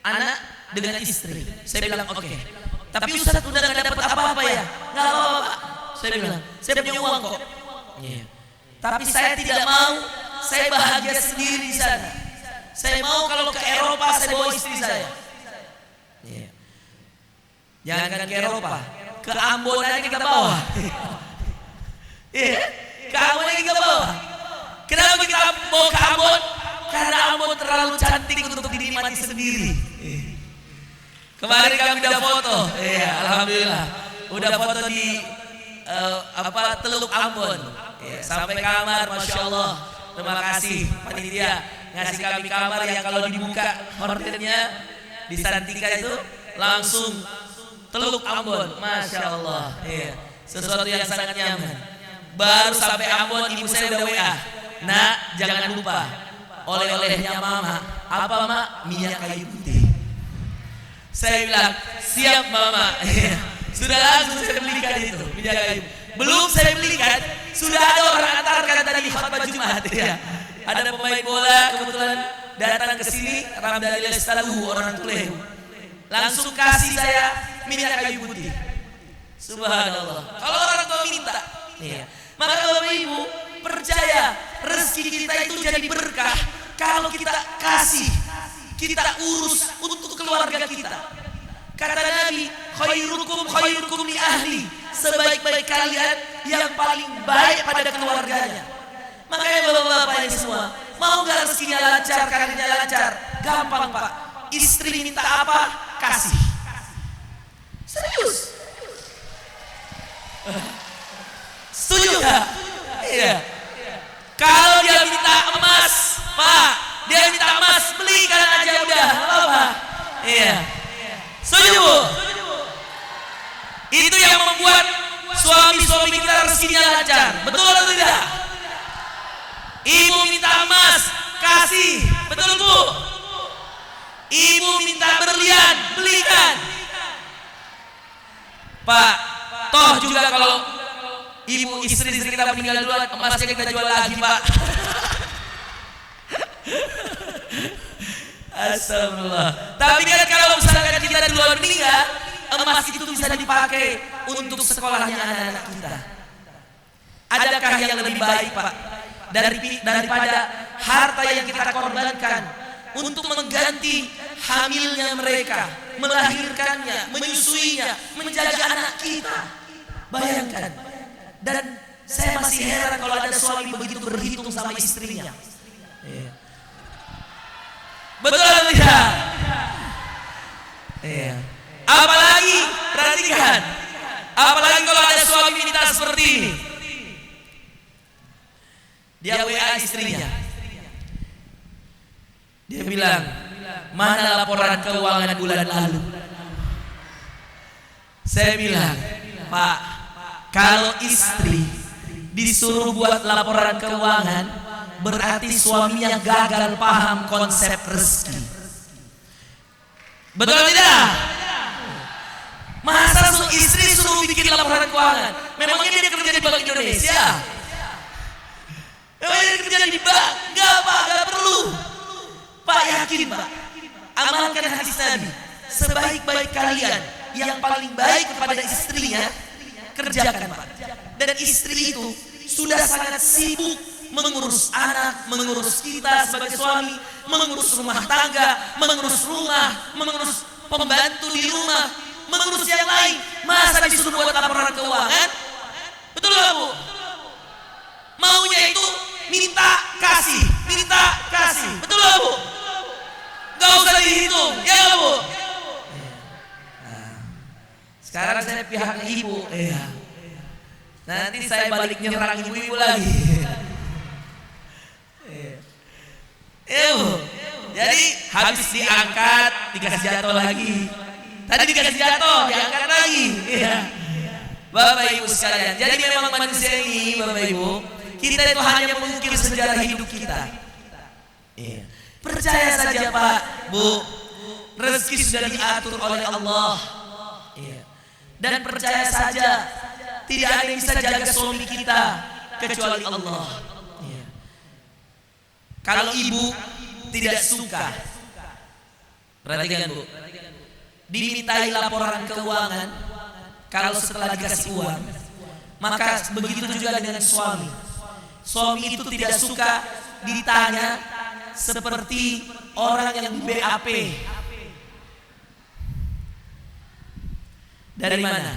anak dengan istri. Saya bilang oke. Tapi Ustaz udah gak dapat apa-apa ya? Gak apa-apa Pak. Saya bilang, saya punya uang kok. Yeah. Tapi saya tidak mau, saya bahagia sendiri di sana. Saya mau kalau ke Eropa saya bawa istri saya. Yeah. Jangan ke Eropa, ke Ambon aja kita bawa. Yeah. Ke Ambon aja kita bawa. Kenapa kita bawa ke Ambon? Karena Ambon terlalu cantik untuk dinikmati sendiri. Kemarin kami udah foto, iya, alhamdulillah, udah foto di Teluk Ambon, ya, sampai kamar, masya Allah. Terima kasih panitia ngasih kami kamar yang kalau dibuka hordennya di Santika itu langsung Teluk Ambon, masya Allah, ya, sesuatu yang sangat nyaman. Baru sampai Ambon ibu saya udah WA, nak jangan lupa oleh-olehnya mama, apa mak? Minyak kayu putih. Saya bilang, siap mama. Sudah langsung saya belikan itu minyak kayu. Belum saya belikan, sudah ada orang antarkan tadi khutbah Jumat ya. Ada pemain bola kebetulan datang ke sini, Ramdhani Lestaluhu orang Tulehu. Langsung kasih saya minyak kayu putih. Subhanallah. Kalau orang tua minta, ya. Maka Bapak Ibu percaya rezeki kita itu jadi berkah kalau kita kasih, kita urus untuk keluarga kita. Kata Nabi, khairukum li ahli. Sebaik-baik kalian yang paling baik pada keluarganya. Makanya bapak-bapak ini semua, mau gak rezekinya lancar, karirnya lancar? Gampang Pak. Istri minta apa? Kasih. Serius. Setuju gak? Iya. Kalau dia minta emas, Pak, dia minta emas, belikan aja udah, apa? Iya. Setuju Bu? Itu yang membuat suami-suami kita rezekinya lancar. Betul atau tidak? Ibu minta emas, kasih. Betul Bu? Ibu minta berlian, belikan. Pak, toh juga kalau ibu istri kita meninggal duluan, emasnya kita jual lagi Pak. Astagfirullah. Tapi kan kalau misalkan kita duluan meninggal, emas itu bisa dipakai untuk sekolahnya anak-anak kita. Adakah yang lebih baik Pak daripada harta yang kita korbankan untuk mengganti hamilnya mereka, melahirkannya, menyusuinya, menjaga anak kita? Bayangkan. Dan saya masih heran kalau ada suami begitu berhitung sama istrinya. Iya. Betul atau tidak? Iya. Apalagi perhatikan, apalagi kalau ada suami minta seperti ini. Dia WA istrinya. Dia bilang, mana laporan keuangan bulan lalu? Saya bilang, Pak, kalau istri disuruh buat laporan keuangan, berarti suaminya gagal paham konsep rezeki. Betul atau tidak? Masa istri suruh bikin laporan keuangan? Memangnya dia kerja di Bank Indonesia? Memangnya dia kerja di bank? Enggak Pak, enggak perlu. Pak yakin Pak, amalkan hadis Nabi. Sebaik-baik kalian, yang paling baik kepada istrinya, kerjakan Pak. Dan istri itu sudah sangat sibuk mengurus anak, mengurus kita sebagai suami, mengurus rumah tangga, mengurus rumah, mengurus pembantu di rumah, mengurus yang lain. Masa disuruh buat laporan keuangan? Betul gak Bu? Maunya itu minta kasih, minta kasih. Betul gak Bu? Gak usah dihitung, ya gak Bu? Nah, sekarang saya pihak ibu. Nanti saya balik nyerang ibu-ibu lagi. Jadi habis diangkat, dikasih jatuh lagi. Tadi dikasih jatuh, diangkat lagi. Bapak Ibu sekalian, jadi memang manusia ini, Bapak Ibu, kita itu hanya mengukir sejarah hidup kita. Percaya saja Pak, Bu, rezeki sudah diatur oleh Allah. Dan percaya saja, tidak ada yang bisa jaga suami kita kecuali Allah. Kalau ibu tidak suka Perhatikan Bu, dimintai laporan keuangan, kalau setelah dikasih uang, maka begitu juga dengan suami. Suami itu tidak suka ditanya seperti orang yang di BAP. Dari mana?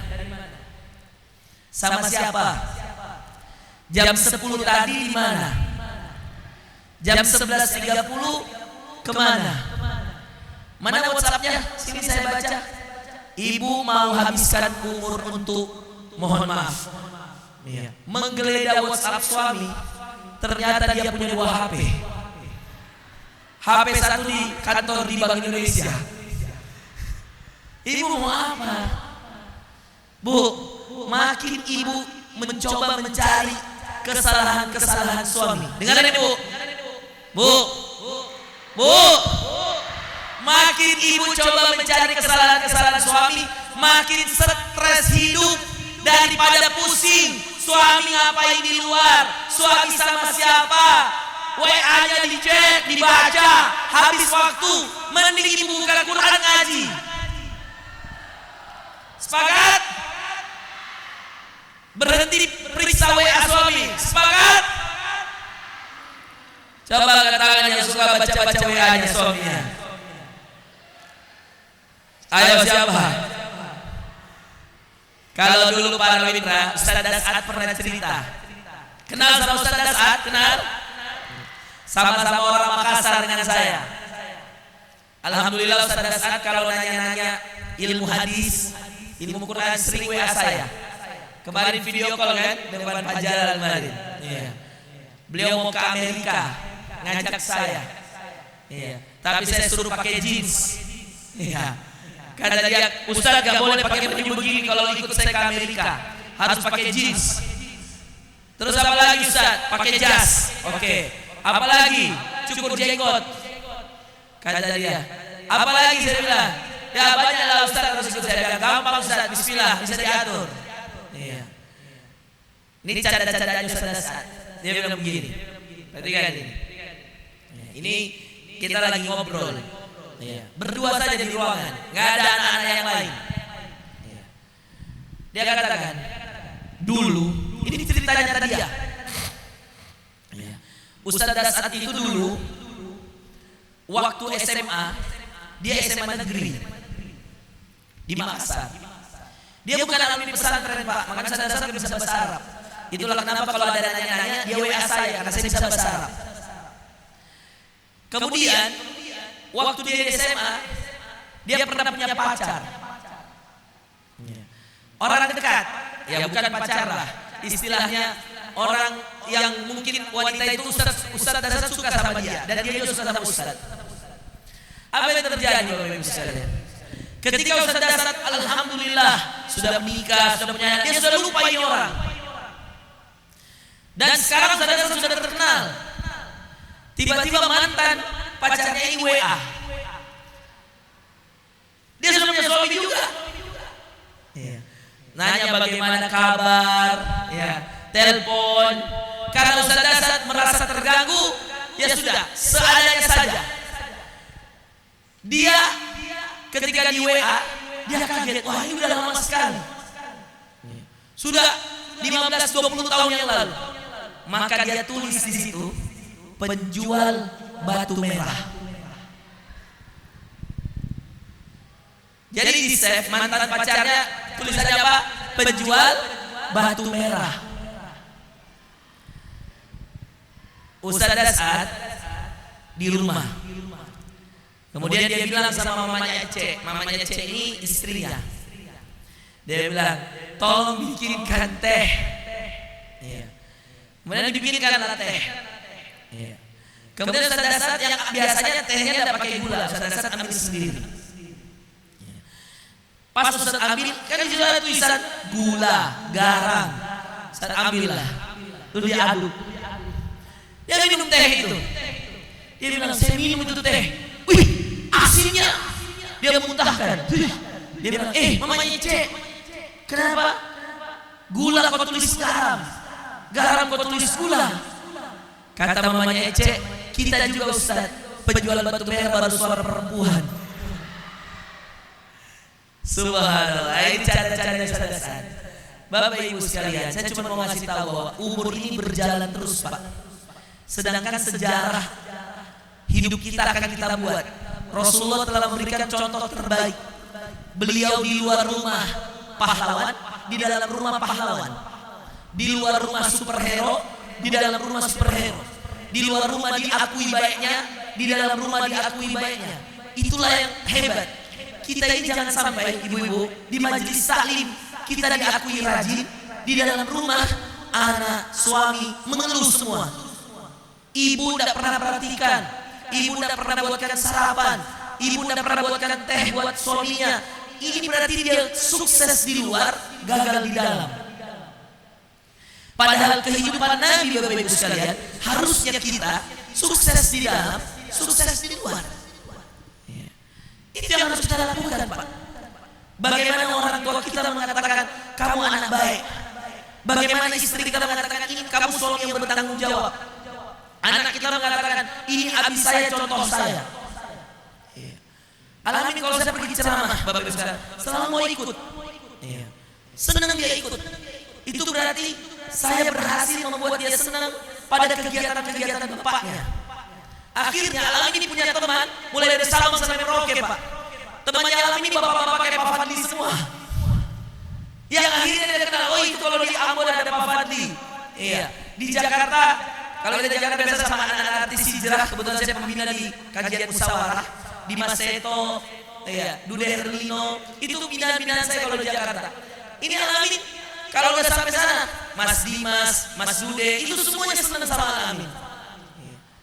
Sama siapa? Jam 10 tadi di mana? Jam 11.30 kemana? Mana WhatsAppnya? Sini saya baca. Ibu mau habiskan umur untuk, mohon maaf, menggeledah WhatsApp suami. Ternyata dia punya 2 HP. HP satu di kantor di Bank Indonesia. Ibu mau apa? Bu, makin ibu mencoba mencari kesalahan-kesalahan suami. Dengar ini Bu. Bu, makin ibu coba mencari kesalahan-kesalahan suami, makin stres hidup daripada pusing. Suami ngapain di luar? Suami sama siapa? WA-nya dicek, dibaca, habis waktu. Mending ibu buka Quran ngaji. Sepakat? Berhenti periksa WA suami. Sepakat? Coba angkat tangan yang suka baca-baca WA-nya suaminya. Ayo siapa? Kalau dulu para mitra, Ustaz Dasat pernah cerita. Kenal sama Ustaz Dasat? Kenal? Sama-sama orang Makassar dengan saya. Alhamdulillah Ustaz Dasat kalau nanya-nanya ilmu hadis, ilmu Quran sering WA saya. Kemarin video call kan depan Pak Jalal kemarin. Iya. Beliau mau ke Amerika, ngajak saya. Iya. Tapi saya suruh pakai jeans. Iya. Kata dia, Ustaz gak boleh pakai baju begini kalau ikut saya ke Amerika. Harus pakai jeans. Terus apa lagi Ustaz? Pakai jas. Oke. Apa lagi? Cukur jenggot. Kata dia. Apa lagi saya bilang? Ya banyak lah Ustaz harus ikut saya. Bilang, gampang Ustaz, bismillah, bisa diatur. Iya. Ini cadar-cadarnya Ustaz Dasat. Dia bilang begini. Perhatikan ini. Ini kita lagi ngobrol. Iya. Berdua saja di ruangan, nggak ada anak-anak yang lain. Iya. Dia katakan, dulu ini ceritanya tadi ya. Iya. Ustaz Dasat itu dulu waktu SMA, dia SMA negeri di Makassar. Dia bukan alumni pesantren Pak, makanya Ustaz Dasat bisa bahasa Arab. Itulah kenapa kalau ada nanya-nanya dia WA saya karena saya bisa bahasa Arab. Kemudian waktu dia di SMA, dia pernah punya pacar. Orang dekat, ya bukan pacar lah. Istilahnya orang yang mungkin wanita itu Ustaz Dasat suka sama dia dan dia juga suka sama Ustaz. Apa yang terjadi Bapak Ibu sekalian? Ketika Ustaz Dasat alhamdulillah sudah menikah, sudah punya anak, dia sudah lupa ini orang. Dan sekarang Ustaz Dasat sudah terkenal. Tiba-tiba mantan pacarnya ini WA. Dia sudah punya suami juga. Ya. Nanya bagaimana kabar, ya, telepon. Karena Ustaz Dasat merasa terganggu, ya sudah, seadanya saja. Dia ketika di WA, dia kaget, wah ini udah lama sekali. Sudah 15-20 tahun yang lalu. Maka dia tulis di situ, penjual batu merah. Jadi di save mantan pacarnya tulisannya apa? Penjual batu merah. Ustaz Dasat di rumah. Kemudian dia bilang sama mamanya Ece, mamanya Ece ini istrinya. Dia bilang, tolong bikinkan teh. Kemudian dibikinkan teh. Kemudian Ustaz Dasat yang biasanya tehnya tidak pakai gula, Ustaz Dasat ambil sendiri. Pas Ustaz ambil, kan di situ ada tulisan gula, garam. Ustaz ambil lah, lalu dia aduk. Dia minum teh itu. Dia bilang, saya minum itu teh. Wih, asinnya. Dia muntahkan. Dia bilang, mamanya Cek, kenapa gula kau tulis garam, garam kau tulis gula? Kata mamanya Ece, kita juga Ustaz, penjual batu merah baru suara perempuan. Subhanallah, ini cara-caranya Ustaz. Bapak Ibu sekalian, saya cuma mau ngasih tahu bahwa umur ini berjalan terus, Pak. Sedangkan sejarah hidup kita akan kita buat. Rasulullah telah memberikan contoh terbaik. Beliau di luar rumah pahlawan, di dalam rumah pahlawan. Di luar rumah superhero, di dalam rumah superhero. Di luar rumah diakui baiknya, di dalam rumah diakui baiknya. Itulah yang hebat. Kita ini jangan sampai ibu-ibu di majelis taklim kita diakui rajin, di dalam rumah anak, suami mengeluh semua. Ibu tidak pernah perhatikan, ibu tidak pernah buatkan sarapan, ibu tidak pernah buatkan teh buat suaminya. Ini berarti dia sukses di luar, gagal di dalam. Padahal kehidupan Nabi Bapak Ibu sekalian, harusnya kita sukses di dalam, sukses di luar. Itu yang harus kita lakukan, Pak. Bagaimana orang tua kita mengatakan kamu anak baik. Bagaimana istri kita mengatakan ini kamu suami yang bertanggung jawab. Anak kita mengatakan ini abi saya, contoh saya. Alamin kalau saya pergi ceramah, Bapak Ibu sekalian, selalu mau ikut. Senang dia ikut. Itu berarti saya berhasil membuat dia senang pada kegiatan-kegiatan bapaknya. Akhirnya Alamin ini punya teman, mulai dari Sabang sampai Merauke, Pak. Temannya Alamin ini bapak-bapak kayak Pak Fadli semua. Yang akhirnya dia kenal, oh itu kalau di Ambon ada Pak Fadli. Iya. Di Jakarta, kalau di Jakarta biasa sama anak-anak artis hijrah, kebetulan saya pembina di kajian musyawarah di Mas Seto, iya, Dude Herlino, itu binaan-binaan saya kalau di Jakarta. Ini Alamin, kalau udah sampai sana, Mas Dimas, Mas Dude, itu semuanya senang sama Alamin.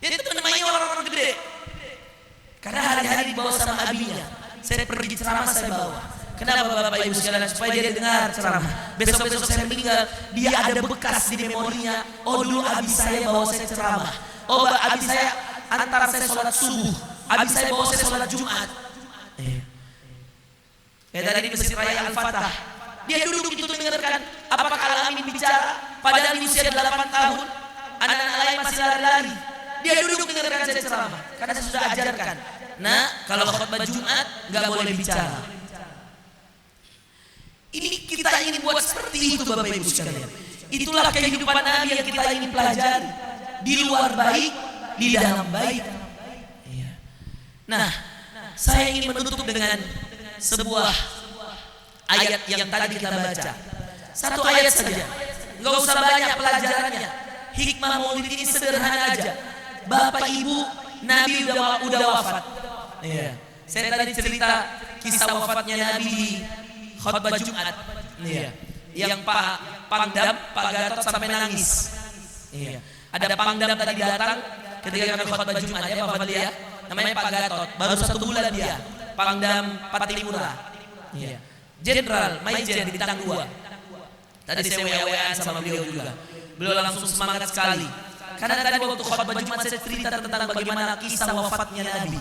Ya itu namanya orang-orang gede. Karena hari-hari dibawa sama abinya. Saya pergi ceramah saya bawa. Kenapa Bapak Ibu sekalian? Supaya dia dengar ceramah. Besok-besok saya meninggal, dia ada bekas di memorinya. Oh dulu abi saya bawa saya ceramah. Oh abi saya antara saya sholat subuh, abi saya bawa saya sholat Jumat. Tadi di Masjid Raya Al-Fatah, dia duduk itu mendengarkan apakah Alamin bicara. Padahal di usia 8 tahun, anak-anak lain masih lari-lari. Dia duduk mendengarkan saya ceramah karena saya sudah ajarkan. Nah, kalau khutbah Jumat nggak boleh bicara. Ini kita ingin buat seperti itu Bapak Ibu sekalian. Itulah kehidupan Nabi yang kita ingin pelajari. Di luar baik, di dalam baik. Nah, saya ingin menutup dengan sebuah ayat yang tadi kita baca. Satu ayat saja, nggak usah banyak pelajarannya. Hikmah maulid ini sederhana aja. Bapak Ibu, Nabi udah wafat. Iya. Saya tadi cerita kisah wafatnya Nabi di khutbah Jumat. Iya. Yang Pak Pangdam, Pak Gatot sampai nangis. Iya. Ada Pangdam tadi datang ketika kami khutbah Jumat ya Pak Fadli ya. Namanya Pak Gatot. Baru 1 bulan dia. Pangdam Patimura. Iya. Jenderal, Majen di Bintang 2. Tadi saya WA-WA sama beliau juga. Beliau langsung semangat sekali. Karena tadi waktu khutbah Jumat saya cerita tentang bagaimana kisah wafatnya Nabi.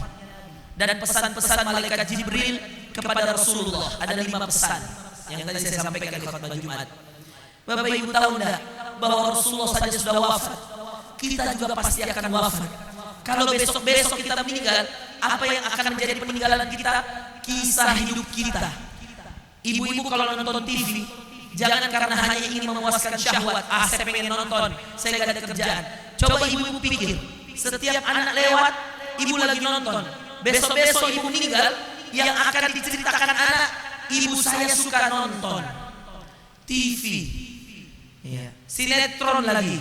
Dan pesan-pesan malaikat Jibril kepada Rasulullah. Ada 5 pesan yang tadi saya sampaikan di khutbah Jumat. Bapak Ibu tahu enggak bahwa Rasulullah saja sudah wafat. Kita juga pasti akan wafat. Kalau besok-besok kita meninggal, apa yang akan menjadi peninggalan kita? Kisah hidup kita. Ibu-ibu kalau nonton TV, jangan karena hanya ingin memuaskan syahwat. Saya pengen nonton, saya gak ada kerjaan. Coba ibu-ibu pikir, setiap anak lewat, ibu lagi nonton. Besok-besok ibu meninggal, yang akan diceritakan anak, ibu saya suka nonton TV, sinetron lagi,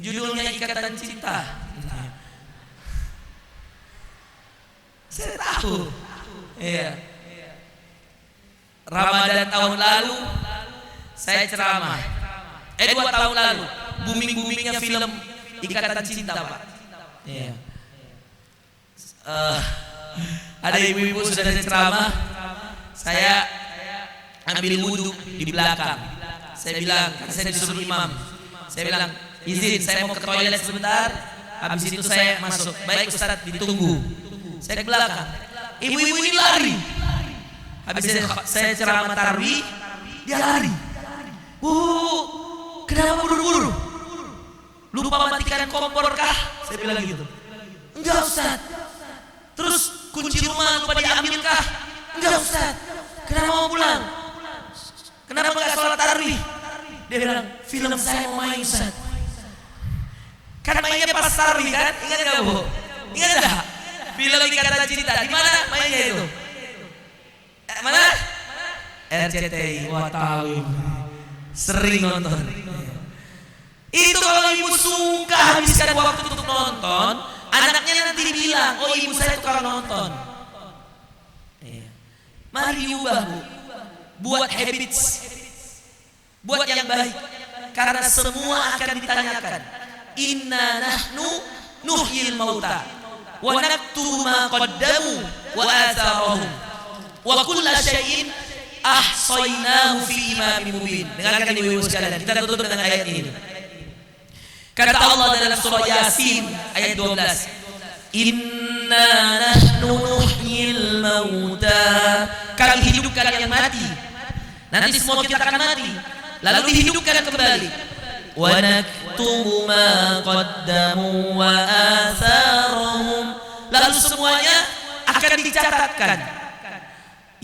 judulnya Ikatan Cinta. Saya tahu, Ramadan tahun lalu saya ceramah. 2 tahun lalu booming-boomingnya film Ikatan Cinta, Pak. Ada ibu-ibu sudah saya ceramah, saya ambil wudhu di belakang. Saya bilang, karena saya disuruh imam, saya bilang izin saya mau ke toilet sebentar. Habis itu saya masuk. Baik Ustaz, ditunggu. Saya ke belakang. Ibu-ibu ini lari. Habis saya ceramah tarawih, dia lari. Kenapa buru-buru? Lupa matikan kompor kah? Saya bilang gitu. Enggak Ustaz. Terus kunci rumah lupa diambil kah? enggak Ustaz, kenapa mau pulang? Kenapa enggak sholat tarawih? Dia bilang, film saya mau main Ustaz. Kan mainnya pas tarawih kan? Ingat enggak Bu? Ingat enggak? Film Ikatan Cinta, di mana mainnya itu? Mana? RCTI. Wah tahu, sering nonton. Itu kalau ibu suka habiskan waktu untuk nonton, anaknya nanti bilang, oh ibu saya tukang nonton. Mari diubah Bu, buat habits, buat yang baik, karena semua akan ditanyakan. Inna nahnu nuhyil mauta wa naktubu ma qaddamu wa atharahum wa kulla syai'in ahsaynahu fi imamin mubin. Dengarkan ibu-ibu sekalian, kita tutup dengan ayat ini. Kata Allah dalam surah Yasin ayat 12, Inna nahnu nuhyil mauta, kami hidupkan yang mati. Nanti semua kita akan mati, lalu dihidupkan kembali. Wa naktubu ma qaddamu wa atharahum, lalu semuanya akan dicatatkan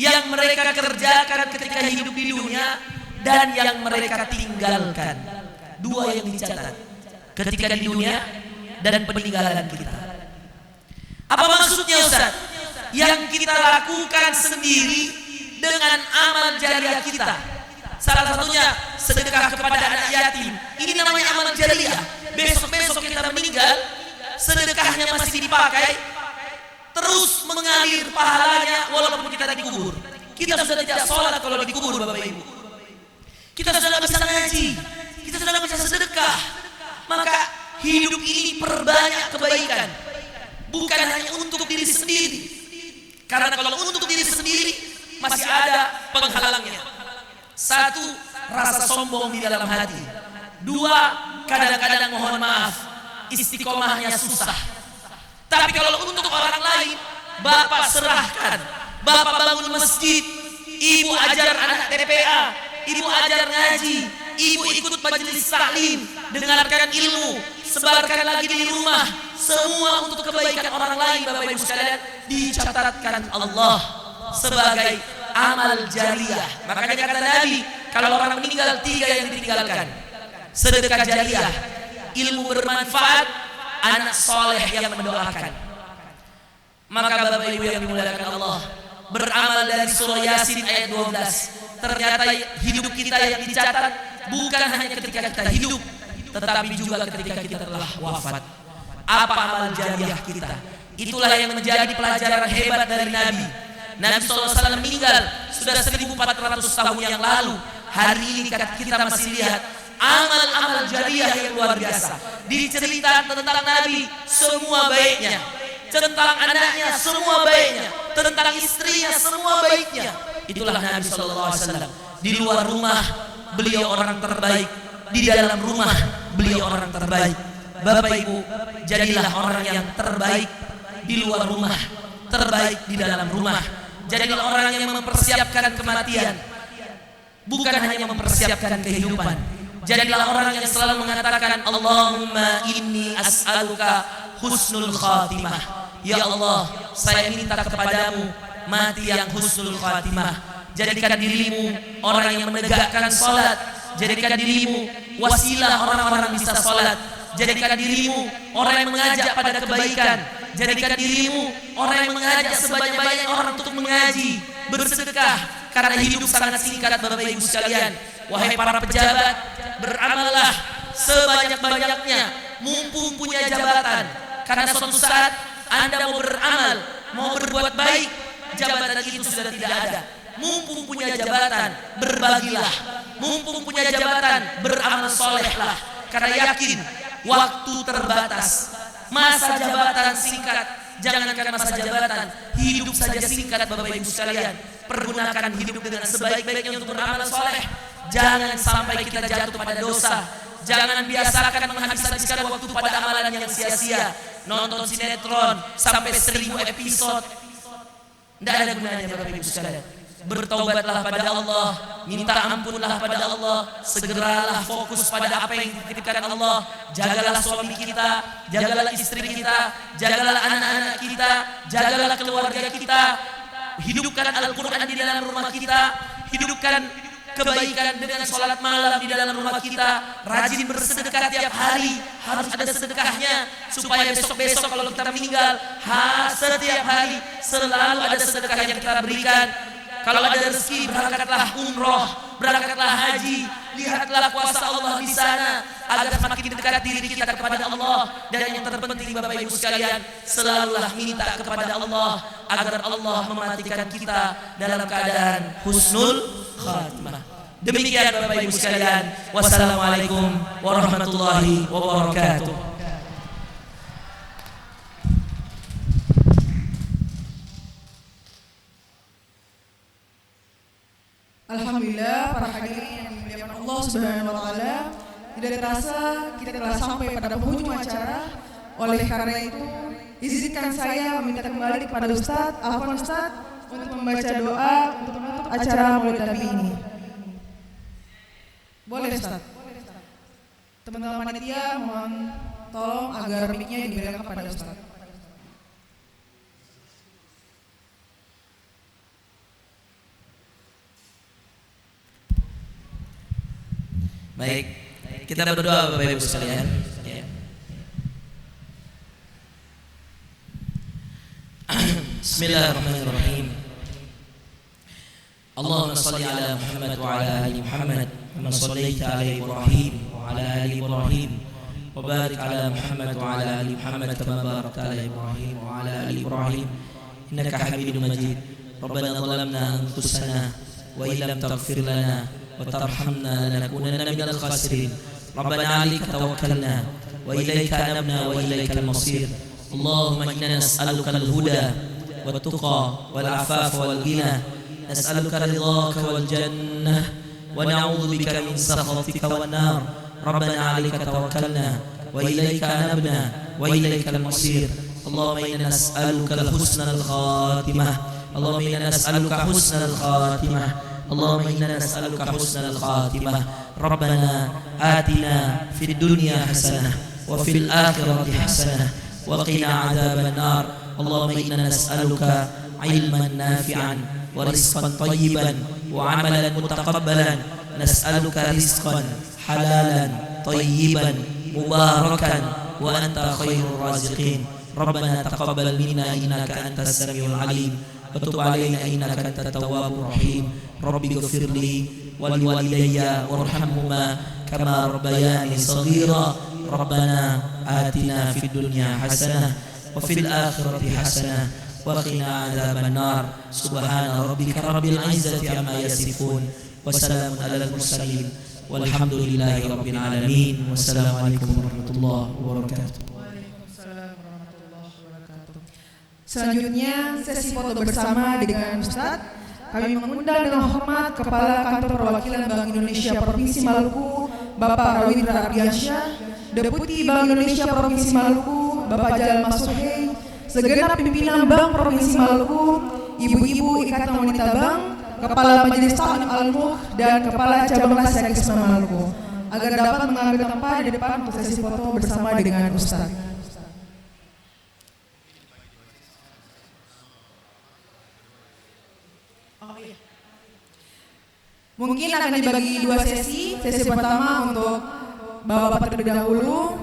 yang mereka kerjakan ketika hidup di dunia dan yang mereka tinggalkan. Dua yang dicatat ketika di dunia dan peninggalan kita. Apa maksudnya Ustaz? Yang kita lakukan sendiri dengan amal jariah kita. Salah satunya sedekah kepada anak yatim. Ini namanya amal jariah. Besok-besok kita meninggal, sedekahnya masih dipakai, terus mengalir pahalanya walaupun kita dikubur. Kita sudah tidak sholat kalau dikubur Bapak Ibu. Kita sudah bisa ngaji, kita sudah bisa sedekah. Maka hidup ini perbanyak kebaikan, bukan hanya untuk diri sendiri. Karena kalau untuk diri sendiri masih ada penghalangnya. Satu, rasa sombong di dalam hati. Dua, kadang-kadang mohon maaf, istiqomahnya susah. Tapi kalau untuk orang lain, Bapak serahkan, Bapak bangun masjid, Ibu ajar anak TPA, Ibu ajar ngaji, Ibu ikut majelis taklim, dengarkan ilmu, sebarkan lagi di rumah, semua untuk kebaikan orang lain. Bapak Ibu sekalian, dicatatkan Allah sebagai amal jariah. Makanya kata Nabi, kalau orang meninggal 3 yang ditinggalkan: sedekah jariah, ilmu bermanfaat, anak soleh yang mendoakan. Maka Bapak Ibu yang dimuliakan Allah, beramal dari surah Yasin ayat 12. Ternyata hidup kita yang dicatat bukan hanya ketika kita hidup, tetapi juga ketika kita telah wafat. Apa amal jariah kita? Itulah yang menjadi pelajaran hebat dari Nabi. Nabi SAW meninggal sudah 1400 tahun yang lalu. Hari ini kita masih lihat amal-amal jariah yang luar biasa. Diceritakan tentang Nabi semua baiknya, tentang anaknya semua baiknya, tentang istrinya semua baiknya. Itulah Nabi SAW. Di luar rumah beliau orang terbaik, di dalam rumah beliau orang terbaik. Bapak Ibu, jadilah orang yang terbaik di luar rumah, terbaik di dalam rumah. Jadilah orang yang mempersiapkan kematian, bukan hanya mempersiapkan kehidupan. Jadilah orang yang selalu mengatakan, Allahumma inni as'aluka husnul khatimah. Ya Allah, saya minta kepadamu mati yang husnul khatimah. Jadikan dirimu orang yang menegakkan salat. Jadikan dirimu wasilah orang-orang bisa salat. Jadikan dirimu orang yang mengajak pada kebaikan. Jadikan dirimu orang yang mengajak sebanyak-banyak orang untuk mengaji, bersedekah. Karena hidup sangat singkat Bapak Ibu sekalian. Wahai para pejabat, beramallah sebanyak-banyaknya mumpung punya jabatan. Karena suatu saat Anda mau beramal, mau berbuat baik, jabatan itu sudah tidak ada. Mumpung punya jabatan, berbagilah. Mumpung punya jabatan, beramal solehlah. Karena yakin waktu terbatas, masa jabatan singkat. Jangankan masa jabatan, hidup saja singkat Bapak Ibu sekalian. Pergunakan hidup dengan sebaik-baiknya untuk beramal soleh. Jangan sampai kita jatuh pada dosa. Jangan biasakan menghabiskan waktu pada amalan yang sia-sia. Nonton sinetron sampai 1000 episode, tidak ada gunanya Bapak Ibu sekalian. Bertaubatlah pada Allah, minta ampunlah pada Allah, segeralah fokus pada apa yang dititipkan Allah. Jagalah suami kita, jagalah istri kita, jagalah anak-anak kita, jagalah keluarga kita. hidupkan Al-Quran di dalam rumah kita, hidupkan kebaikan dengan sholat malam di dalam rumah kita, rajin bersedekah tiap hari, harus ada sedekahnya supaya besok-besok kalau kita meninggal, setiap hari selalu ada sedekah yang kita berikan. Kalau ada rezeki, berangkatlah umroh, berangkatlah haji, lihatlah kuasa Allah di sana agar semakin dekat diri kita kepada Allah. Dan yang terpenting Bapak Ibu sekalian, selalulah minta kepada Allah agar Allah mematikan kita dalam keadaan husnul khatimah. Demikian Bapak Ibu sekalian, wassalamualaikum warahmatullahi wabarakatuh.
Alhamdulillah, para hadirin yang dimuliakan Allah Subhanahu wa taala, tidak terasa kita telah sampai pada penghujung acara. Oleh karena itu, izinkan saya meminta kembali kepada Ustadz Afwan Ustadz untuk membaca doa untuk menutup acara Maulid Nabi ini. Boleh Ustadz? Teman-teman panitia mohon tolong agar mic-nya diberikan kepada Ustadz.
Baik, kita berdoa Bapak Ibu sekalian. Bismillahirrahmanirrahim. Allahumma salli ala Muhammad wa ala ali Muhammad kama shallaita ala Ibrahim wa ala ali Ibrahim wa barik ala Muhammad wa ala ali Muhammad kama barakta ala Ibrahim wa ala ali Ibrahim innaka Hamidum Majid. Rabbana zalamna anfusana wa illam taghfir lana وترحمنا لنكونن من الخاسرين. ربنا عليك توكلنا وإليك أنبنا وإليك المصير. اللهم إنا نسألك الهدى والتقى والعفاف والغنى، نسألك رضاك والجنة ونعوذ بك من سخطك والنار. ربنا عليك توكلنا وإليك أنبنا وإليك المصير. اللهم إنا نسألك الحسن الخاتمة. اللهم إنا نسألك حسن الخاتمة. اللهم إنا نسألك حسن الخاتمة. ربنا آتنا في الدنيا حسنة وفي الآخرة حسنة وقنا عذاب النار. اللهم إنا نسألك علما نافعا ورزقا طيبا وعملا متقبلا. نسألك رزقا حلالا طيبا مباركا وأنت خير الرازقين. ربنا تقبل منا إنك أنت السميع العليم وتب علينا إنك أنت التواب الرحيم. رب اغفر لي ولوالدي وارحمهما كما ربياني صغيرا. ربنا آتنا في الدنيا حسنة وفي الآخرة حسنة وقنا عذاب النار. سبحان ربك رب العزة عما يصفون وسلام على المرسلين والحمد لله رب العالمين. والسلام عليكم ورحمة الله وبركاته.
Selanjutnya sesi foto bersama dengan Ustadz. Kami mengundang dengan hormat Kepala Kantor Perwakilan Bank Indonesia Provinsi Maluku, Bapak Rawindra Ardiansyah, Deputi Bank Indonesia Provinsi Maluku, Bapak Jalal Masuhei, segenap pimpinan Bank Provinsi Maluku, Ibu-ibu Ikatan Wanita Bank, Kepala Majelis Ta'lim Al-Muh, dan Kepala Cabang Laskes Maluku, agar dapat mengambil tempat di depan untuk sesi foto bersama dengan Ustadz. Mungkin akan dibagi dua sesi. Sesi pertama untuk bapak-bapak terlebih dahulu,